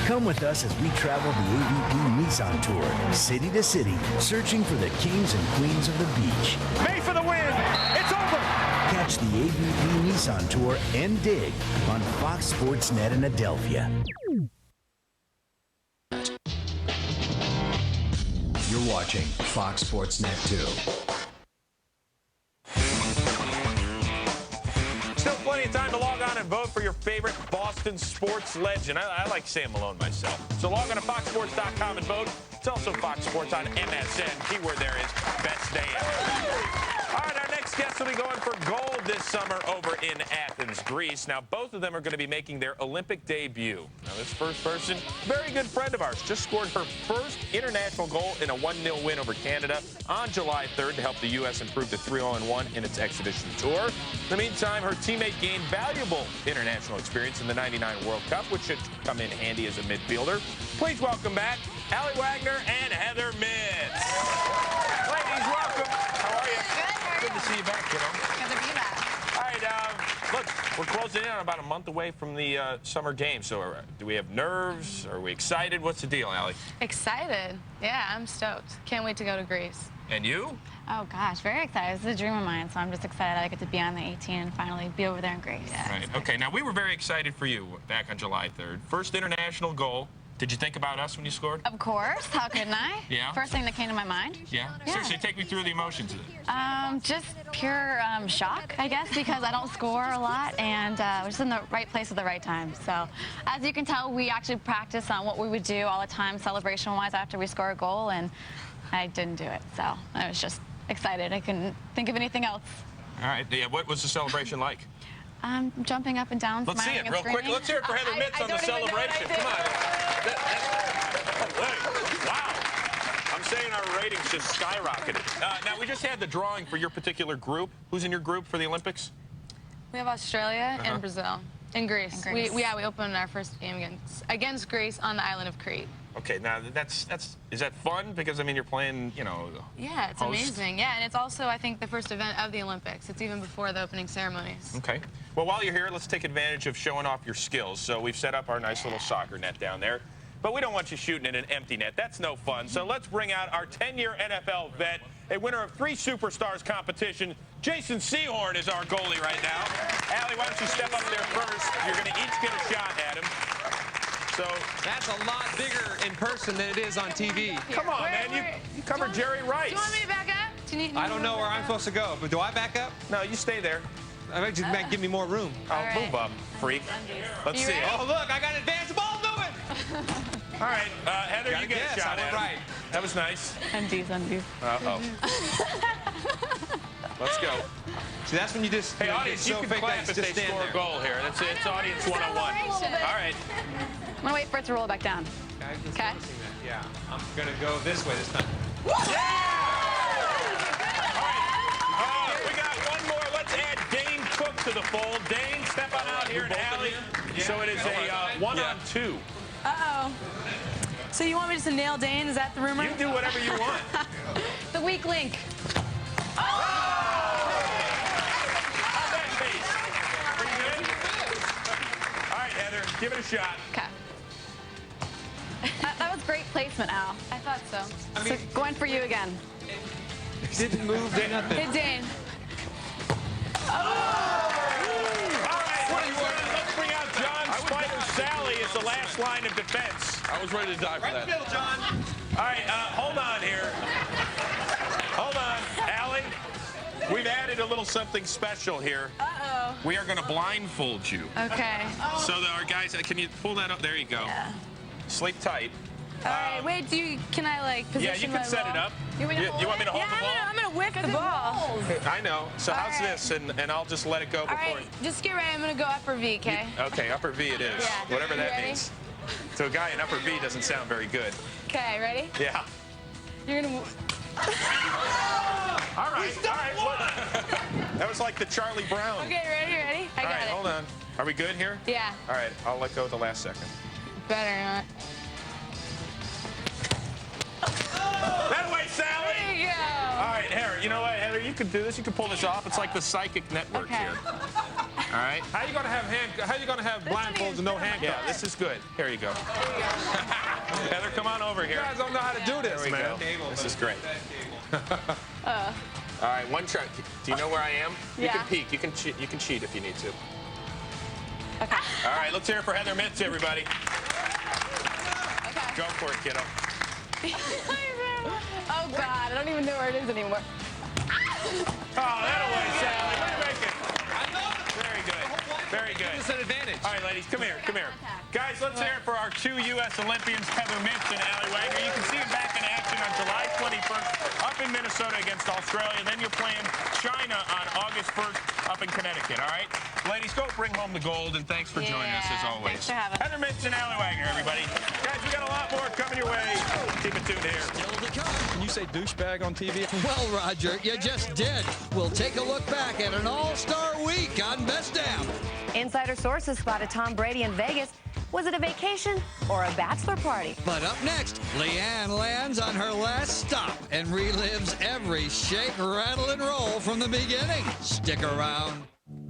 come with us as we travel the AVP Nissan Tour, city to city, searching for the kings and queens of the beach. May for the win! It's over! Catch the AVP Nissan Tour and Dig on Fox Sports Net in Adelphia. You're watching Fox Sports Net 2. Still plenty of time to log on and vote for your favorite Boston sports legend. I like Sam Malone myself. So log on to foxsports.com and vote. It's also Fox Sports on MSN. Keyword there is best day ever. All right, our next guests will be going for gold this summer over in Athens, Greece. Now, both of them are going to be making their Olympic debut. Now, this first person, very good friend of ours, just scored her first international goal in a 1-0 win over Canada on July 3rd to help the U.S. improve to 3-0-1 in its exhibition tour. In the meantime, her teammate gained valuable international experience in the '99 World Cup, which should come in handy as a midfielder. Please welcome back Allie Wagner and Heather Mitz. Ladies, welcome. How are you? Good to see you back, kiddo. Good to be back. All right, look, we're closing in on about a month away from the summer games. So do we have nerves? Are we excited? What's the deal, Allie? Excited. Yeah, I'm stoked. Can't wait to go to Greece. And you? Oh, gosh, very excited. It's a dream of mine, so I'm just excited I get to be on the 18 and finally be over there in Greece. Yeah, right. Okay, now we were very excited for you back on July 3rd. First international goal. Did you think about us when you scored? Of course. How couldn't I? Yeah. First thing that came to my mind. Yeah? Seriously, take me through the emotions of it. Just pure shock, I guess, because I don't score a lot, and we're just in the right place at the right time. So, as you can tell, we actually practice on what we would do all the time, celebration-wise, after we score a goal, and I didn't do it. So, I was just excited. I couldn't think of anything else. All right. Yeah, what was the celebration like? Jumping up and down, Let's see it real quick. Let's hear it for Heather Mitz on the celebration. Come on. Wow. I'm saying our ratings just skyrocketed. Now, we just had the drawing for your particular group. Who's in your group for the Olympics? We have Australia and Brazil. In Greece. We opened our first game against Greece on the island of Crete. Okay, now is that fun? Because I mean, you're playing, you know. Yeah, it's amazing. Yeah, and it's also, I think, the first event of the Olympics. It's even before the opening ceremonies. Okay. Well, while you're here, let's take advantage of showing off your skills. So we've set up our nice little soccer net down there, but we don't want you shooting in an empty net. That's no fun. So let's bring out our 10-year NFL vet, a winner of 3 Superstars competition. Jason Sehorn is our goalie right now. Allie, why don't you step up there first? You're going to each get a shot at him. So that's a lot bigger in person than it is on TV. Come on, man. You covered Jerry Rice. Do you want me to back up? I don't know where I'm supposed to go, but do I back up? No, you stay there. I might just give me more room. Oh, move up, freak. Let's see. Oh, look, I got advanced ball moving. All right, Heather, you get a shot at him. Right. That was nice. Undies. Uh-oh. Let's go. See, that's when you just... Hey, audience, you can clap if they score a goal here. That's it. It's audience 101. All right. I'm going to wait for it to roll back down. Okay? Yeah. I'm going to go this way this time. Yeah! All right. We got one more. Let's add Dane Cook to the fold. Dane, step on out here in Alley. Yeah. So it is a 1-on-2. Uh-oh. So you want me just to nail Dane? Is that the rumor? You do whatever you want. The weak link. Give it a shot. Okay. That was great placement, Al. I thought thought so. So going for you again. Didn't move, did nothing. Hit Dane. Let's bring out John Spider Salley as the last line of defense. I was ready to die for that. Right field, John. All right, hold on here. Hold on, Allie. We've added a little something special here. Uh-oh. We are going to blindfold you. Okay. So that our guys, can you pull that up? There you go. Yeah. Sleep tight. All right, wait, can I, like, position Yeah, you can set it up. You want me to hold me to hold the ball? I'm going to whip the ball. I know. So how's this? And I'll just let it go before. All right, just get ready. I'm going to go upper V, okay? Okay, upper V it is. Yeah. Whatever that Ready? means. To a guy in upper V doesn't sound very good. Okay, ready? Yeah. You're going to... All right. That was like the Charlie Brown. Okay, ready? I got it. Hold on. Are we good here? Yeah. All right, I'll let go the last second. Better not. That way, Sally! There you go. All right, Heather, you know what, Heather, you can do this. You can pull this off. It's like the psychic network here. All right? How you gonna have blindfolds and no handcuffs? Yeah, this is good. Here you go. Heather, come on over here. You guys don't know how to do this, There we man. go. This is great. All right, one try. Do you know where I am? You Yeah. can peek. You can cheat if you need to. Okay. All right, let's hear it for Heather Mitz, everybody. Okay. Go for it, kiddo. Oh, God, I don't even know where it is anymore. Oh, that away, Sally. Way to make it. Very good. Very good. It's an advantage. All right, ladies, come here. Guys, let's hear it for our two U.S. Olympians, Heather Mitz and Allie Wagner. You can see them back in action on July 21st up in Minnesota against Australia. Then you're playing China on August 1st up in Connecticut, all right? Ladies, go bring home the gold, and thanks for joining us as always. Thanks for having us. Heather Mitz and Allie Wagner, everybody. Guys, we got a lot more coming your way. Keep it tuned here. Still to come. Can you say douchebag on TV? Well, Roger, you just did. We'll take a look back at an all-star week on Best Damn. Insider sources spotted Tom Brady in Vegas. Was it a vacation or a bachelor party? But up next, Leeann lands on her last stop and relives every shake, rattle, and roll from the beginning. Stick around.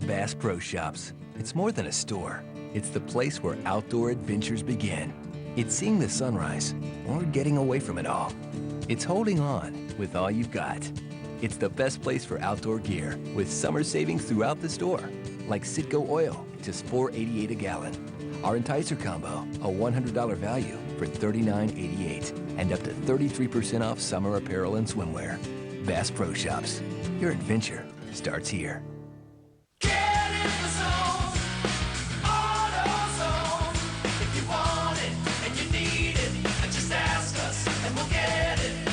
Bass Pro Shops. It's more than a store. It's the place where outdoor adventures begin. It's seeing the sunrise or getting away from it all. It's holding on with all you've got. It's the best place for outdoor gear with summer savings throughout the store. Like Citgo oil, just $4.88 a gallon. Our Enticer combo, a $100 value for $39.88. And up to 33% off summer apparel and swimwear. Bass Pro Shops. Your adventure starts here.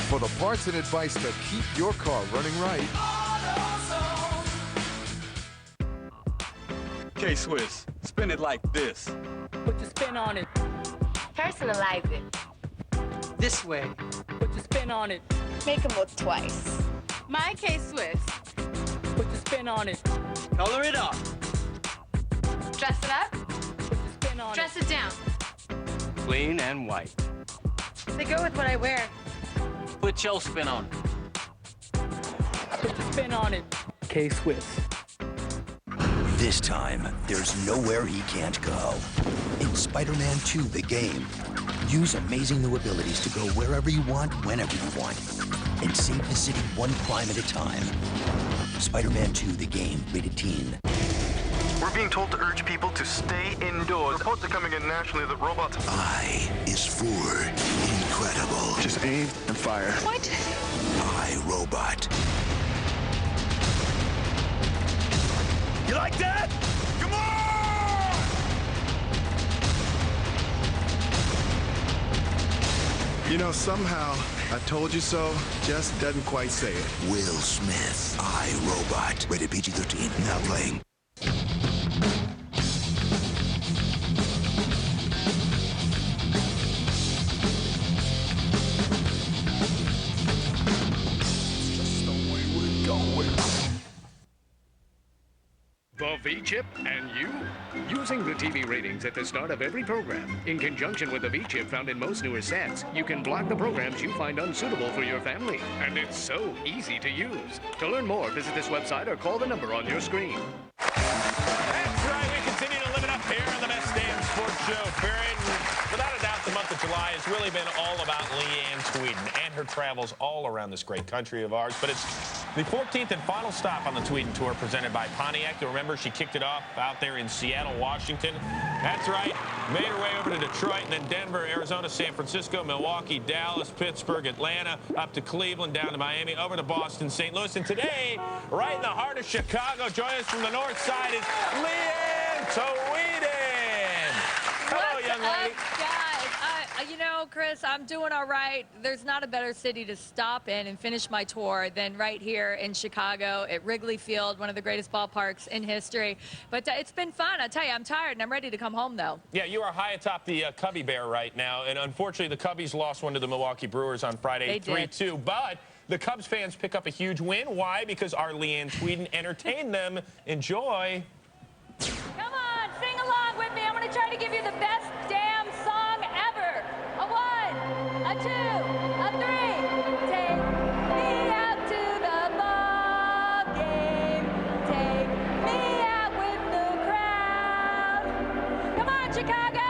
For the parts and advice that keep your car running right. K-Swiss, spin it like this. Put your spin on it. Personalize it. This way. Put your spin on it. Make them look twice. My K-Swiss. Put your spin on it. Color it up. Dress it up. Put your spin on Dress it down. Clean and white. They go with what I wear. Put your spin on it. Put your spin on it. K-Swiss. This time, there's nowhere he can't go. In Spider-Man 2, the game, use amazing new abilities to go wherever you want, whenever you want, and save the city one crime at a time. Spider-Man 2, the game, rated teen. We're being told to urge people to stay indoors. Reports are coming in nationally that robots... I is for incredible. Just aim and fire. What? I, Robot. You like that? Come on! You know, somehow, I told you so just doesn't quite say it. Will Smith, I, Robot. Rated PG-13. Now playing. The V-Chip and you? Using the TV ratings at the start of every program, in conjunction with the V-Chip found in most newer sets, you can block the programs you find unsuitable for your family. And it's so easy to use. To learn more, visit this website or call the number on your screen. That's right. We continue to live it up here on the Best Damn Sports Show, period. Without a doubt, the month of July is really been all about Leeann Tweeden and her travels all around this great country of ours. But it's the 14th and final stop on the Tweeden Tour presented by Pontiac. You'll remember she kicked it off out there in Seattle, Washington. That's right. Made her way over to Detroit and then Denver, Arizona, San Francisco, Milwaukee, Dallas, Pittsburgh, Atlanta, up to Cleveland, down to Miami, over to Boston, St. Louis. And today, right in the heart of Chicago, joining us from the north side is Leeann Tweeden. Hello, young lady. Guys, you know, Chris, I'm doing all right. There's not a better city to stop in and finish my tour than right here in Chicago at Wrigley Field, one of the greatest ballparks in history. But it's been fun. I tell you, I'm tired and I'm ready to come home, though. Yeah, you are high atop the Cubby Bear right now, and unfortunately, the Cubbies lost one to the Milwaukee Brewers on Friday, 3-2. But the Cubs fans pick up a huge win. Why? Because our Leeann Tweeden entertained them. Enjoy. Come on, sing along with me. I'm going to try to give you the best damn song ever. A 1, a 2, a 3. Take me out to the ball game. Take me out with the crowd. Come on, Chicago.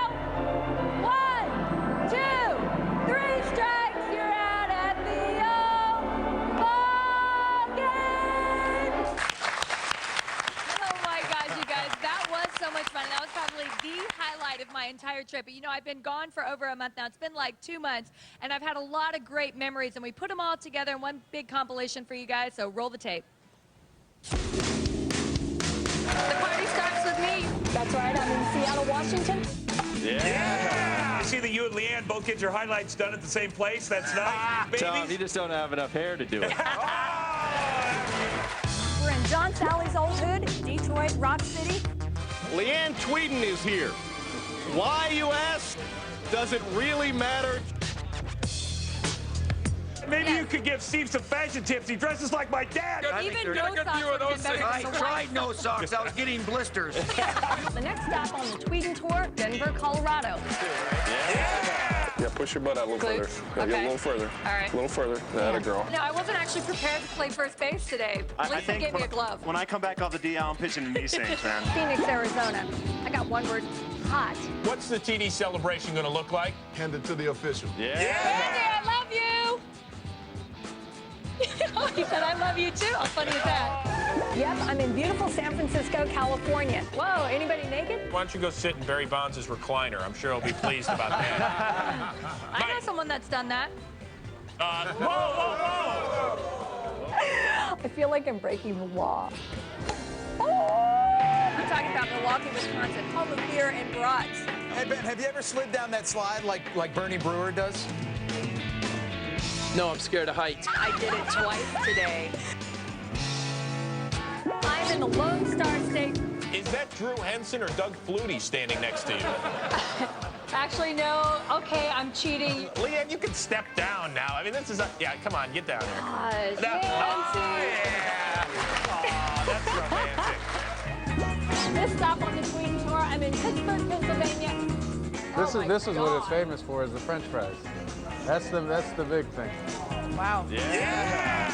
1, 2, 3 strikes. You're out at the old ball game. Oh my gosh, you guys, that was so much fun. That was probably the highlight of my entire trip. But, you know, I've been gone for over a month now. It's been like 2 months, and I've had a lot of great memories, and we put them all together in one big compilation for you guys, so roll the tape. The party starts with me. That's right, I'm in Seattle, Washington. Yeah! I see that you and Leeann both get your highlights done at the same place. That's nice. Tom, you just don't have enough hair to do it. We're in John Salley's old hood, Detroit, Rock City. Leeann Tweeden is here. Why, you ask? Does it really matter? Maybe you could give Steve some fashion tips. He dresses like my dad. Even no socks would have been better I than the tried no socks. I was getting blisters. The next stop on the Tweeden Tour, Denver, Colorado. Yeah, push your butt out a little further. Yeah, Okay. get a little further. All right. A little further. That a girl. No, I wasn't actually prepared to play first base today. Lisa gave me a glove. When I come back off the DL, I'm pitching knee sinks, man. Phoenix, Arizona. I got one word, hot. What's the TD celebration going to look like? Hand it to the official. Randy, I love you. He said, I love you too. How funny is that? Yep, I'm in beautiful San Francisco, California. Whoa, anybody naked? Why don't you go sit in Barry Bonds' recliner? I'm sure he'll be pleased about that. I know someone that's done that. I feel like I'm breaking the law. I'm talking about Milwaukee, Wisconsin, home of beer and brats. Hey, Ben, have you ever slid down that slide like Bernie Brewer does? No, I'm scared of heights. I did it twice today. I'm in the Lone Star State. Is that Drew Henson or Doug Flutie standing next to you? Actually, no. Okay, I'm cheating. Leeann, you can step down now. I mean, this is yeah, come on, get down here. Gosh, yeah. Oh, that's romantic. This stop on the Tweeden Tour, I'm in Pittsburgh, Pennsylvania. This is what it's famous for, is the French fries. That's the big thing. Wow. Yeah.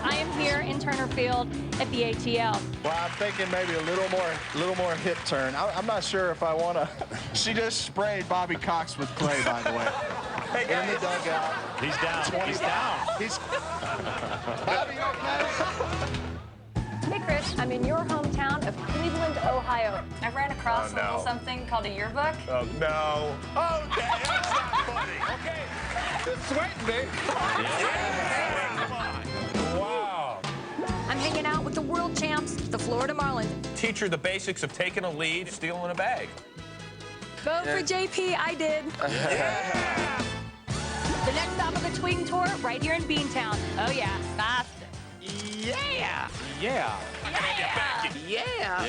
I am here in Turner Field at the ATL. Well, I'm thinking maybe a little more hip turn. I'm not sure if I want to. She just sprayed Bobby Cox with clay, by the way. Hey, guys. In the dugout. He's down. He's down. Bobby, okay? Hey, Chris, I'm in your hometown of Cleveland, Ohio. I ran across Oh, no. a little something called a yearbook. Oh, no. Oh, that's not funny. Okay. It's sweating, babe. Yeah. Come on. Wow. I'm hanging out with the world champs, the Florida Marlins. Teach her the basics of taking a lead, stealing a bag. Vote for JP, I did. Yeah. The next stop of the Tweeden Tour, right here in Beantown. Oh, yeah, Boston. Yeah. Yeah. Yeah. Yeah.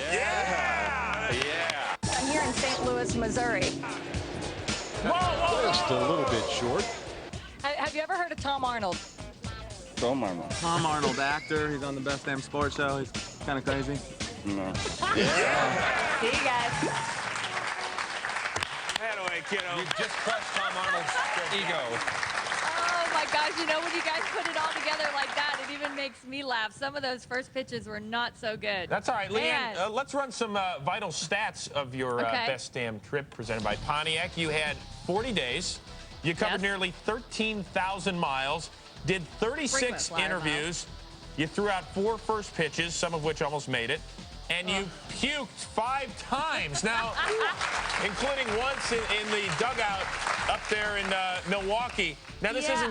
I'm here in St. Louis, Missouri. Whoa. Just a little bit short. Have you ever heard of Tom Arnold? Tom Arnold. Tom Arnold, actor. He's on the Best Damn Sports Show. He's kind of crazy. No. Yeah. See you guys. That away, kiddo. You just crushed Tom Arnold's ego. Oh, my gosh, you know, when you guys put it all together like that, it even makes me laugh. Some of those first pitches were not so good. That's all right, Leeann. Let's run some vital stats of your best damn trip presented by Pontiac. You had 40 days. You covered nearly 13,000 miles, did 36 interviews. You threw out 4 first pitches, some of which almost made it. And you puked 5 times. Now, including once in the dugout up there in Milwaukee. Now, this isn't...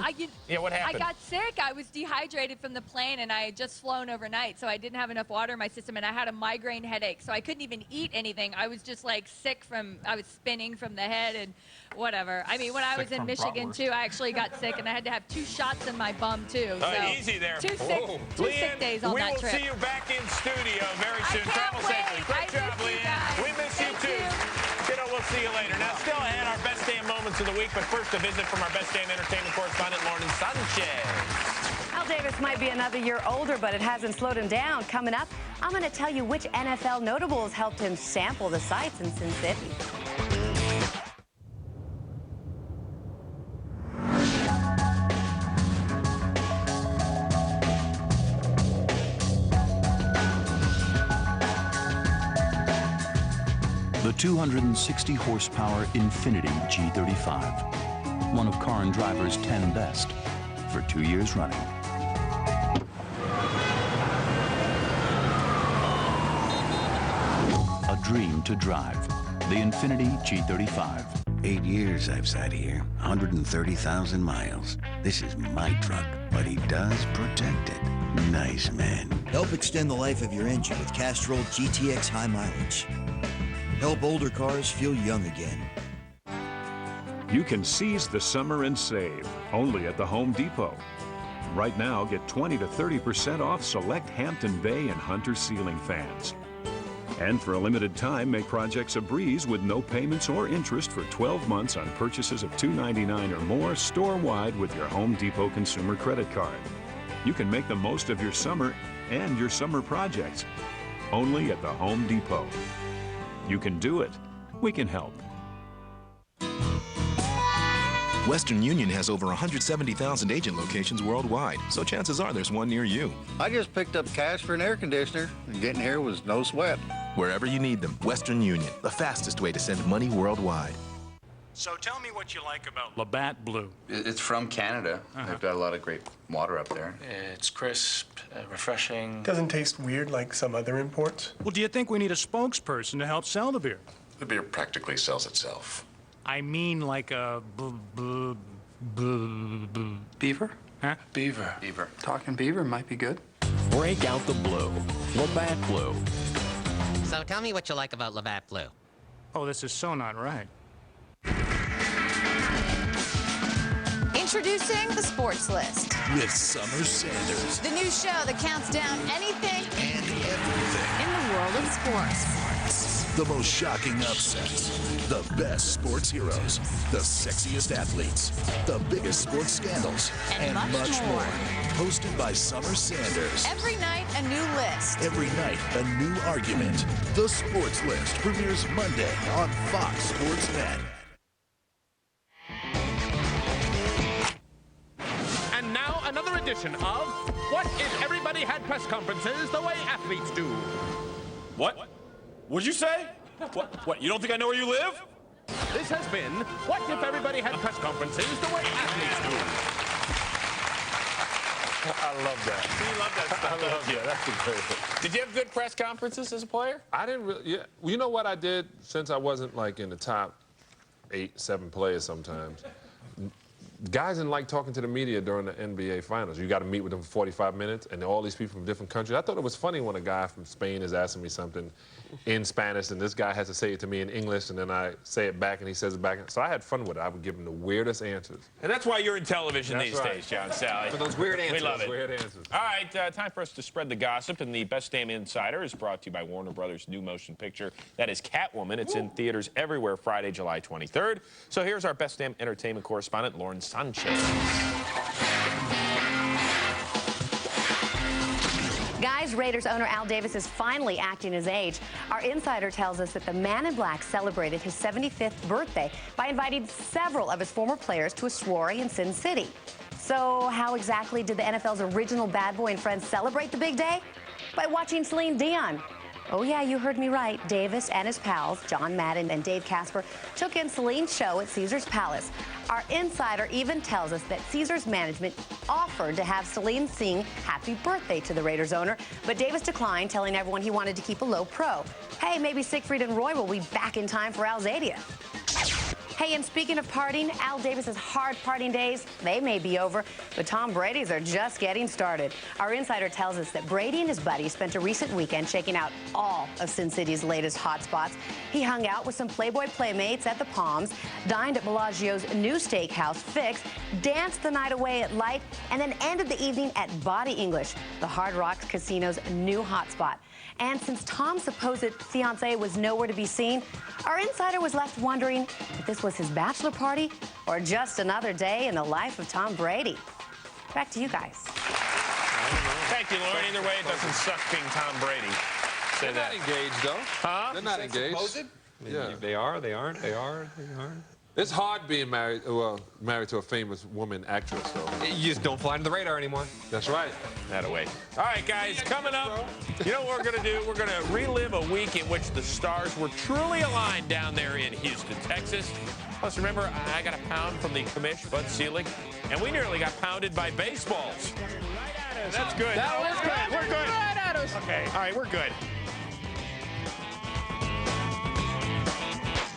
what happened? I got sick. I was dehydrated from the plane, and I had just flown overnight, so I didn't have enough water in my system, and I had a migraine headache, so I couldn't even eat anything. I was just, like, sick from... I was spinning from the head and whatever. I mean, when I was in Michigan, too, I actually got sick, and I had to have 2 shots in my bum, too. So easy there. 2 sick days on that trip. We will see you back in studio very soon. Travel safely. Great job, Leeann. We miss you, too. Kiddo, we'll see you later. Now, still ahead, our best damn moments of the week, but first a visit from our best damn entertainment correspondent, Sanchez. Al Davis might be another year older, but it hasn't slowed him down. Coming up, I'm going to tell you which NFL notables helped him sample the sights in Sin City. The 260 horsepower Infiniti G35, one of car and driver's 10 best for 2 years running. A dream to drive, the Infiniti G35. 8 years I've sat here, 130,000 miles. This is my truck, but he does protect it. Nice man. Help extend the life of your engine with Castrol GTX High Mileage. Help older cars feel young again. You can seize the summer and save, only at the Home Depot. Right now, get 20 to 30% off select Hampton Bay and Hunter ceiling fans. And for a limited time, make projects a breeze with no payments or interest for 12 months on purchases of $2.99 or more store-wide with your Home Depot consumer credit card. You can make the most of your summer and your summer projects, only at the Home Depot. You can do it. We can help. Western Union has over 170,000 agent locations worldwide, so chances are there's one near you. I just picked up cash for an air conditioner, and getting here was no sweat. Wherever you need them, Western Union, the fastest way to send money worldwide. So tell me what you like about Labatt Blue. It's from Canada. They've got a lot of great water up there. It's crisp, refreshing. Doesn't taste weird like some other imports. Well, do you think we need a spokesperson to help sell the beer? The beer practically sells itself. I mean like a beaver? Huh? Beaver. Talking beaver might be good. Break out the blue. Labatt Blue. So tell me what you like about Labatt Blue. Oh, this is so not right. Introducing the Sports List. With Summer Sanders. The new show that counts down anything and everything in the world of sports. The most shocking upsets. The best sports heroes. The sexiest athletes. The biggest sports scandals. And much more. Hosted by Summer Sanders. Every night, a new list. Every night, a new argument. The Sports List premieres Monday on Fox Sports Net. And now another edition of What If Everybody Had Press Conferences the Way Athletes Do? What? What'd you say? What? You don't think I know where you live? This has been What If Everybody Had Press Conferences the Way Athletes Do? I love that. You love that stuff. I love that. That's a great one. Did you have good press conferences as a player? I didn't really. Yeah. Well, you know what I did since I wasn't like in the top 8, 7 players sometimes. Guys didn't like talking to the media during the NBA Finals. You got to meet with them for 45 minutes, and all these people from different countries. I thought it was funny when a guy from Spain is asking me something in Spanish, and this guy has to say it to me in English, and then I say it back, and he says it back. So I had fun with it. I would give him the weirdest answers. And that's why you're in television That's these right. days, John Salley. For those weird answers. We love it. Weird answers. All right, time for us to spread the gossip, and the Best Damn Insider is brought to you by Warner Brothers' new motion picture. That is Catwoman. It's in theaters everywhere Friday, July 23rd. So here's our Best Damn Entertainment correspondent, Lauren Sanchez. Guys, Raiders owner Al Davis is finally acting his age. Our insider tells us that the Man in Black celebrated his 75th birthday by inviting several of his former players to a soiree in Sin City. So how exactly did the NFL's original bad boy and friends celebrate the big day? By watching Celine Dion. Oh yeah, you heard me right. Davis and his pals, John Madden and Dave Casper, took in Celine's show at Caesar's Palace. Our insider even tells us that Caesar's management offered to have Celine sing Happy Birthday to the Raiders owner, but Davis declined, telling everyone he wanted to keep a low pro. Hey, maybe Siegfried and Roy will be back in time for Alzadia. Hey, and speaking of partying, Al Davis's hard partying days, they may be over, but Tom Brady's are just getting started. Our insider tells us that Brady and his buddies spent a recent weekend checking out all of Sin City's latest hotspots. He hung out with some Playboy playmates at the Palms, dined at Bellagio's new steakhouse, Fix, danced the night away at Light, and then ended the evening at Body English, the Hard Rock Casino's new hotspot. And since Tom's supposed fiancée was nowhere to be seen, our insider was left wondering if this was his bachelor party or just another day in the life of Tom Brady. Back to you guys. Thank you, Lauren. Either way, it doesn't suck being Tom Brady. Say They're not engaged, though. Huh? They're not engaged. Supposed? Yeah. They are, they aren't, they are, they aren't. It's hard being married, well, married to a famous woman actress, though. You just don't fly under the radar anymore. That's right. Thataway. All right, guys, coming up, you know what we're going to do? We're going to relive a week in which the stars were truly aligned down there in Houston, Texas. Plus, remember, I got a pound from the commish, Bud Selig, and we nearly got pounded by baseballs. That's good. We're good. We're good. Okay. All right, we're good.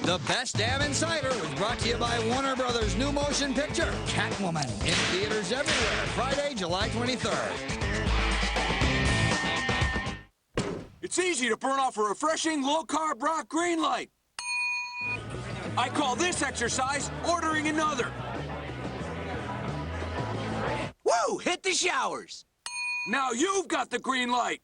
The Best Damn Insider was brought to you by Warner Brothers' new motion picture, Catwoman, in theaters everywhere, Friday, July 23rd. It's easy to burn off a refreshing, low-carb rock green light. I call this exercise ordering another. Woo! Hit the showers. Now you've got the green light.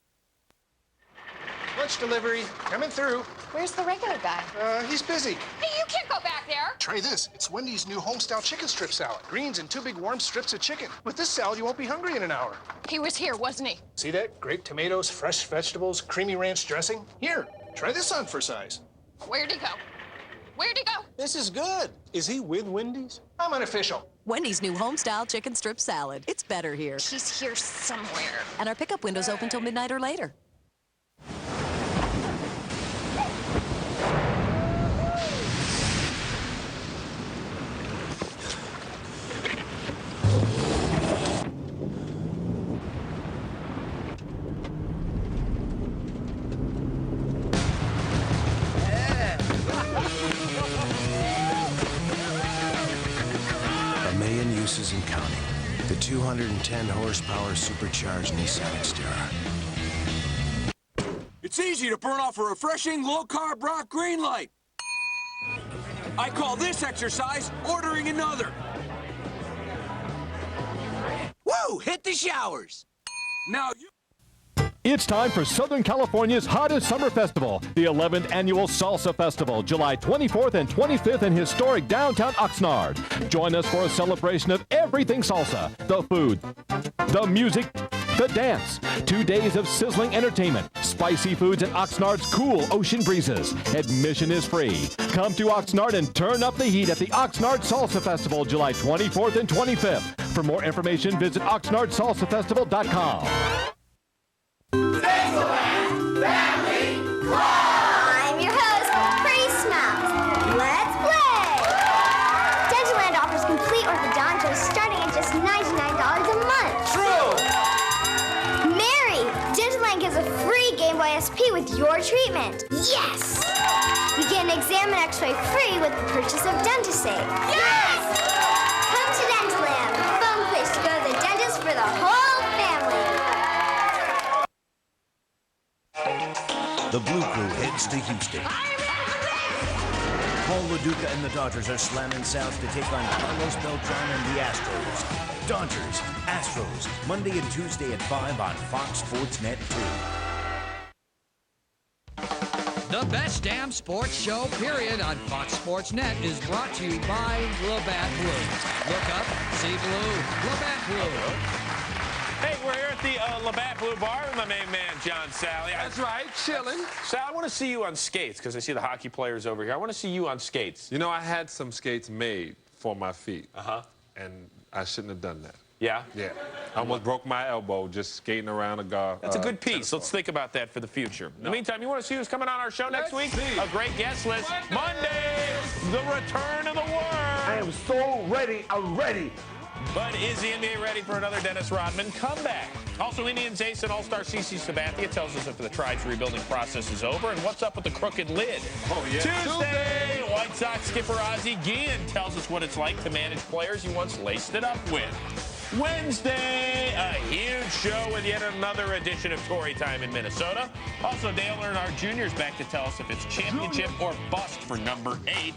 Lunch delivery, coming through. Where's the regular guy? He's busy. Hey, you can't go back there. Try this. It's Wendy's new homestyle chicken strip salad. Greens and 2 big warm strips of chicken. With this salad, you won't be hungry in an hour. He was here, wasn't he? See that? Grape tomatoes, fresh vegetables, creamy ranch dressing. Here, try this on for size. Where'd he go? Where'd he go? This is good. Is he with Wendy's? I'm unofficial. Wendy's new homestyle chicken strip salad. It's better here. He's here somewhere. And our pickup window's open till midnight or later. And counting. The 210 horsepower supercharged Nissan Xterra. It's easy to burn off a refreshing, low-carb rock green light. I call this exercise ordering another. Woo! Hit the showers. Now you... It's time for Southern California's hottest summer festival, the 11th Annual Salsa Festival, July 24th and 25th in historic downtown Oxnard. Join us for a celebration of everything salsa, the food, the music, the dance. 2 days of sizzling entertainment, spicy foods, and Oxnard's cool ocean breezes. Admission is free. Come to Oxnard and turn up the heat at the Oxnard Salsa Festival, July 24th and 25th. For more information, visit oxnardsalsafestival.com. Family I'm your host, Pretty Smiles. Let's play! Dentalland offers complete orthodontics starting at just $99 a month. True! Mary, Dentalland gives a free Game Boy SP with your treatment. Yes! You get an exam and x-ray free with the purchase of Dentasave. Yes! Come to Dentalland, the fun place to go to the dentist for the whole family. The Blue Crew heads to Houston. Paul LaDuca and the Dodgers are slamming south to take on Carlos Beltran and the Astros. Dodgers, Astros, Monday and Tuesday at 5 on Fox Sports Net 2. The Best Damn Sports Show, period, on Fox Sports Net is brought to you by Labatt Blue. Look up, see blue, Labatt Blue. Hey, we're here at the Labatt Blue Bar with my main man, John Salley. That's right, chilling. Sal, I want to see you on skates, because I see the hockey players over here. I want to see you on skates. You know, I had some skates made for my feet. And I shouldn't have done that. Yeah? Yeah. I almost broke my elbow just skating around a golf. That's a good piece. Let's think about that for the future. In the meantime, you want to see who's coming on our show next week? A great guest list. Monday, the return of the Worm. I am so ready. I'm ready. But is the NBA ready for another Dennis Rodman comeback? Also, Indians ace and all-star CeCe Sabathia tells us if the Tribe's rebuilding process is over and what's up with the crooked lid. Oh, yeah. Tuesday, White Sox skipper Ozzie Guillen tells us what it's like to manage players he once laced it up with. Wednesday, a huge show with yet another edition of Tory Time in Minnesota. Also, Dale Earnhardt Jr. is back to tell us if it's championship or bust for number 8.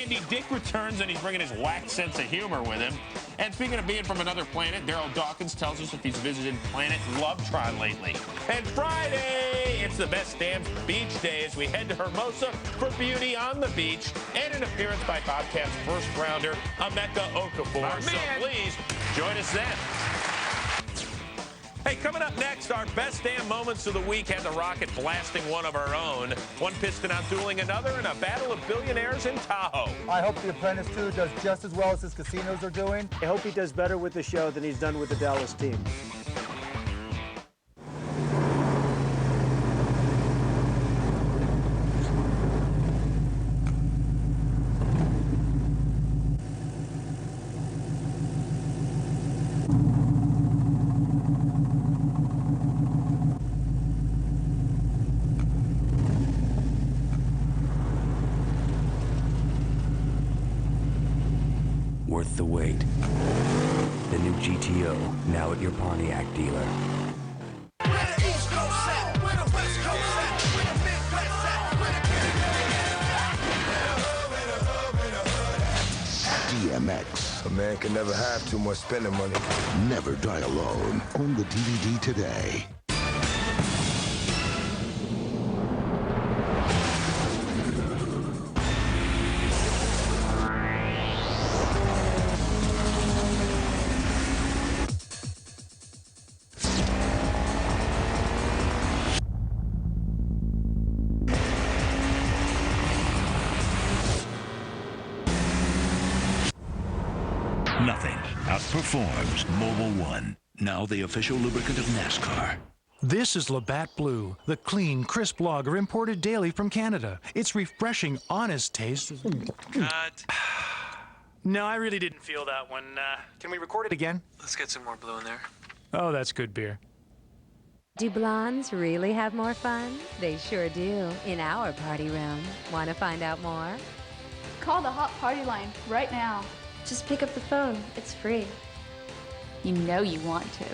Andy Dick returns, and he's bringing his whack sense of humor with him. And speaking of being from another planet, Daryl Dawkins tells us if he's visited Planet Lovetron lately. And Friday, it's the best damn beach day as we head to Hermosa for beauty on the beach and an appearance by Bobcats first rounder Emeka Okafor. So please join us then. Hey, coming up next, our best damn moments of the week had the Rocket blasting one of our own, one Piston outdueling another in a battle of billionaires in Tahoe. I hope The Apprentice 2 does just as well as his casinos are doing. I hope he does better with the show than he's done with the Dallas team. Worth the wait. The new GTO, now at your Pontiac dealer. DMX. A man can never have too much spending money. Never Die Alone. Own the DVD today. Nothing outperforms Mobil 1, now the official lubricant of NASCAR. This is Labatt Blue, the clean, crisp lager imported daily from Canada. Its refreshing, honest taste is... Cut. No, I really didn't feel that one. Can we record it again? Let's get some more blue in there. Oh, that's good beer. Do blondes really have more fun? They sure do, in our party room. Want to find out more? Call the Hot Party line right now. Just pick up the phone. It's free. You know you want to.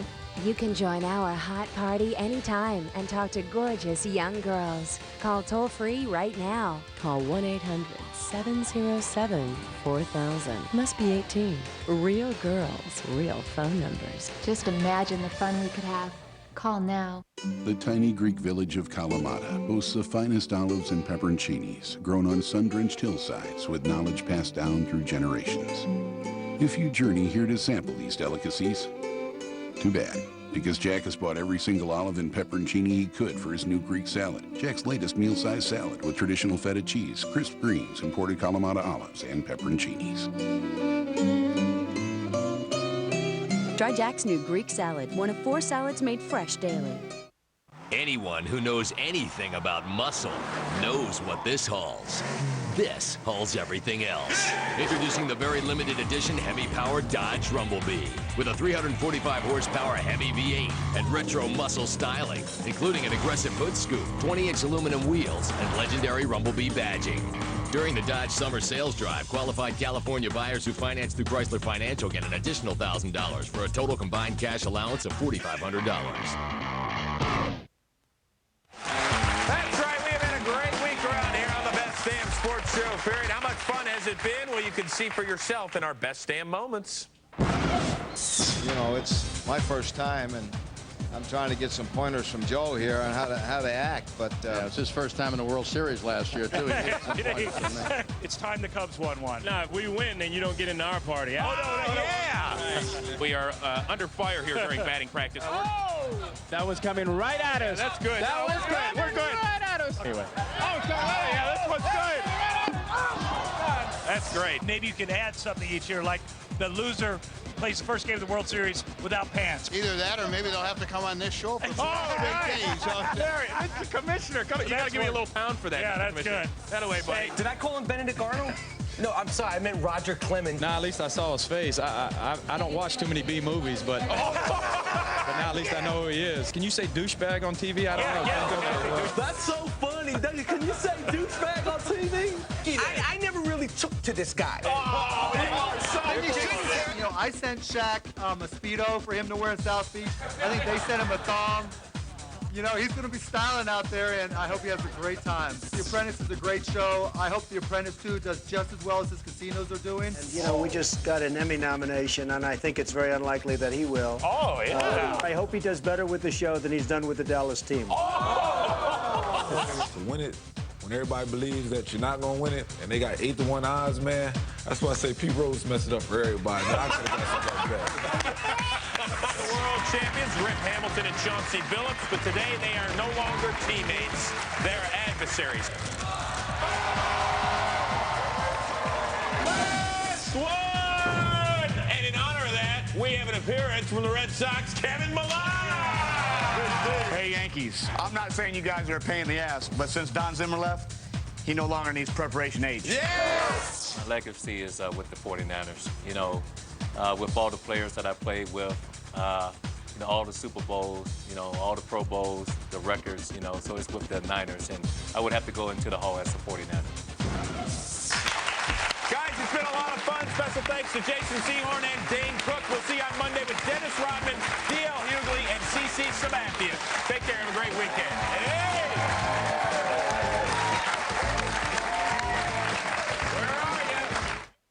You can join our hot party anytime and talk to gorgeous young girls. Call toll-free right now. Call 1-800-707-4000. Must be 18. Real girls, real phone numbers. Just imagine the fun we could have. Call now. The tiny Greek village of Kalamata boasts the finest olives and pepperoncinis grown on sun-drenched hillsides with knowledge passed down through generations. If you journey here to sample these delicacies, too bad, because Jack has bought every single olive and pepperoncini he could for his new Greek salad. Jack's latest meal-sized salad with traditional feta cheese, crisp greens, imported Kalamata olives, and pepperoncinis. Try Jack's new Greek salad, one of 4 salads made fresh daily. Anyone who knows anything about muscle knows what this hauls. This hauls everything else. Introducing the very limited edition Hemi-powered Dodge Rumblebee with a 345 horsepower Hemi V8 and retro muscle styling, including an aggressive hood scoop, 20-inch aluminum wheels, and legendary Rumblebee badging. During the Dodge Summer Sales Drive, qualified California buyers who finance through Chrysler Financial get an additional $1,000 for a total combined cash allowance of $4,500. That's right. We have had a great week around here on the Best Damn Sports Show, period. How much fun has it been? Well, you can see for yourself in our Best Damn Moments. You know, it's my first time, and I'm trying to get some pointers from Joe here on how to act, but it's his first time in the World Series last year, too. It's time the Cubs won one. Nah, if we win, then you don't get into our party. Oh, no, yeah! We are under fire here during batting practice. Oh! That was coming right at us. That's good. That was good. We're good. Right at us. Anyway. Oh, yeah, this one's good. That's great. Maybe you can add something each year, like the loser plays the first game of the World Series without pants. Either that or maybe they'll have to come on this show for Mr. Commissioner, you got to give me a little pound for that. Yeah, that's good. That away, buddy. Did I call him Benedict Arnold? No, I'm sorry. I meant Roger Clemens. Nah, at least I saw his face. I don't watch too many B movies, but now at least I know who he is. Can you say douchebag on TV? I don't know. Yeah. That's so funny. Can you say douchebag on TV? I never really took to this guy. You know, I sent Shaq a Speedo for him to wear in South Beach. I think they sent him a thong. You know, he's going to be styling out there, and I hope he has a great time. The Apprentice is a great show. I hope The Apprentice, too, does just as well as his casinos are doing. And, you know, we just got an Emmy nomination, and I think it's very unlikely that he will. Oh, yeah. I hope he does better with the show than he's done with the Dallas team. To win it, when everybody believes that you're not going to win it, and they got 8-1 odds, man, that's why I say Pete Rose messed it up for everybody. I could have got something like that. The world champions, Rip Hamilton and Chauncey Billups, but today they are no longer teammates. They're adversaries. Last one! And in honor of that, we have an appearance from the Red Sox, Kevin Millar! Hey, Yankees, I'm not saying you guys are a pain in the ass, but since Don Zimmer left, he no longer needs preparation H. Yes! My legacy is with the 49ers. You know, with all the players that I played with, you know, all the Super Bowls, you know, all the Pro Bowls, the records, you know, so it's with the Niners, and I would have to go into the Hall as a 49er. Guys, it's been a lot of fun. Special thanks to Jason Sehorn and Dane Cook. We'll see you on Monday with Dennis Rodman, D.L. Hughley, and C.C. Sabathia. Take care. Have a great weekend.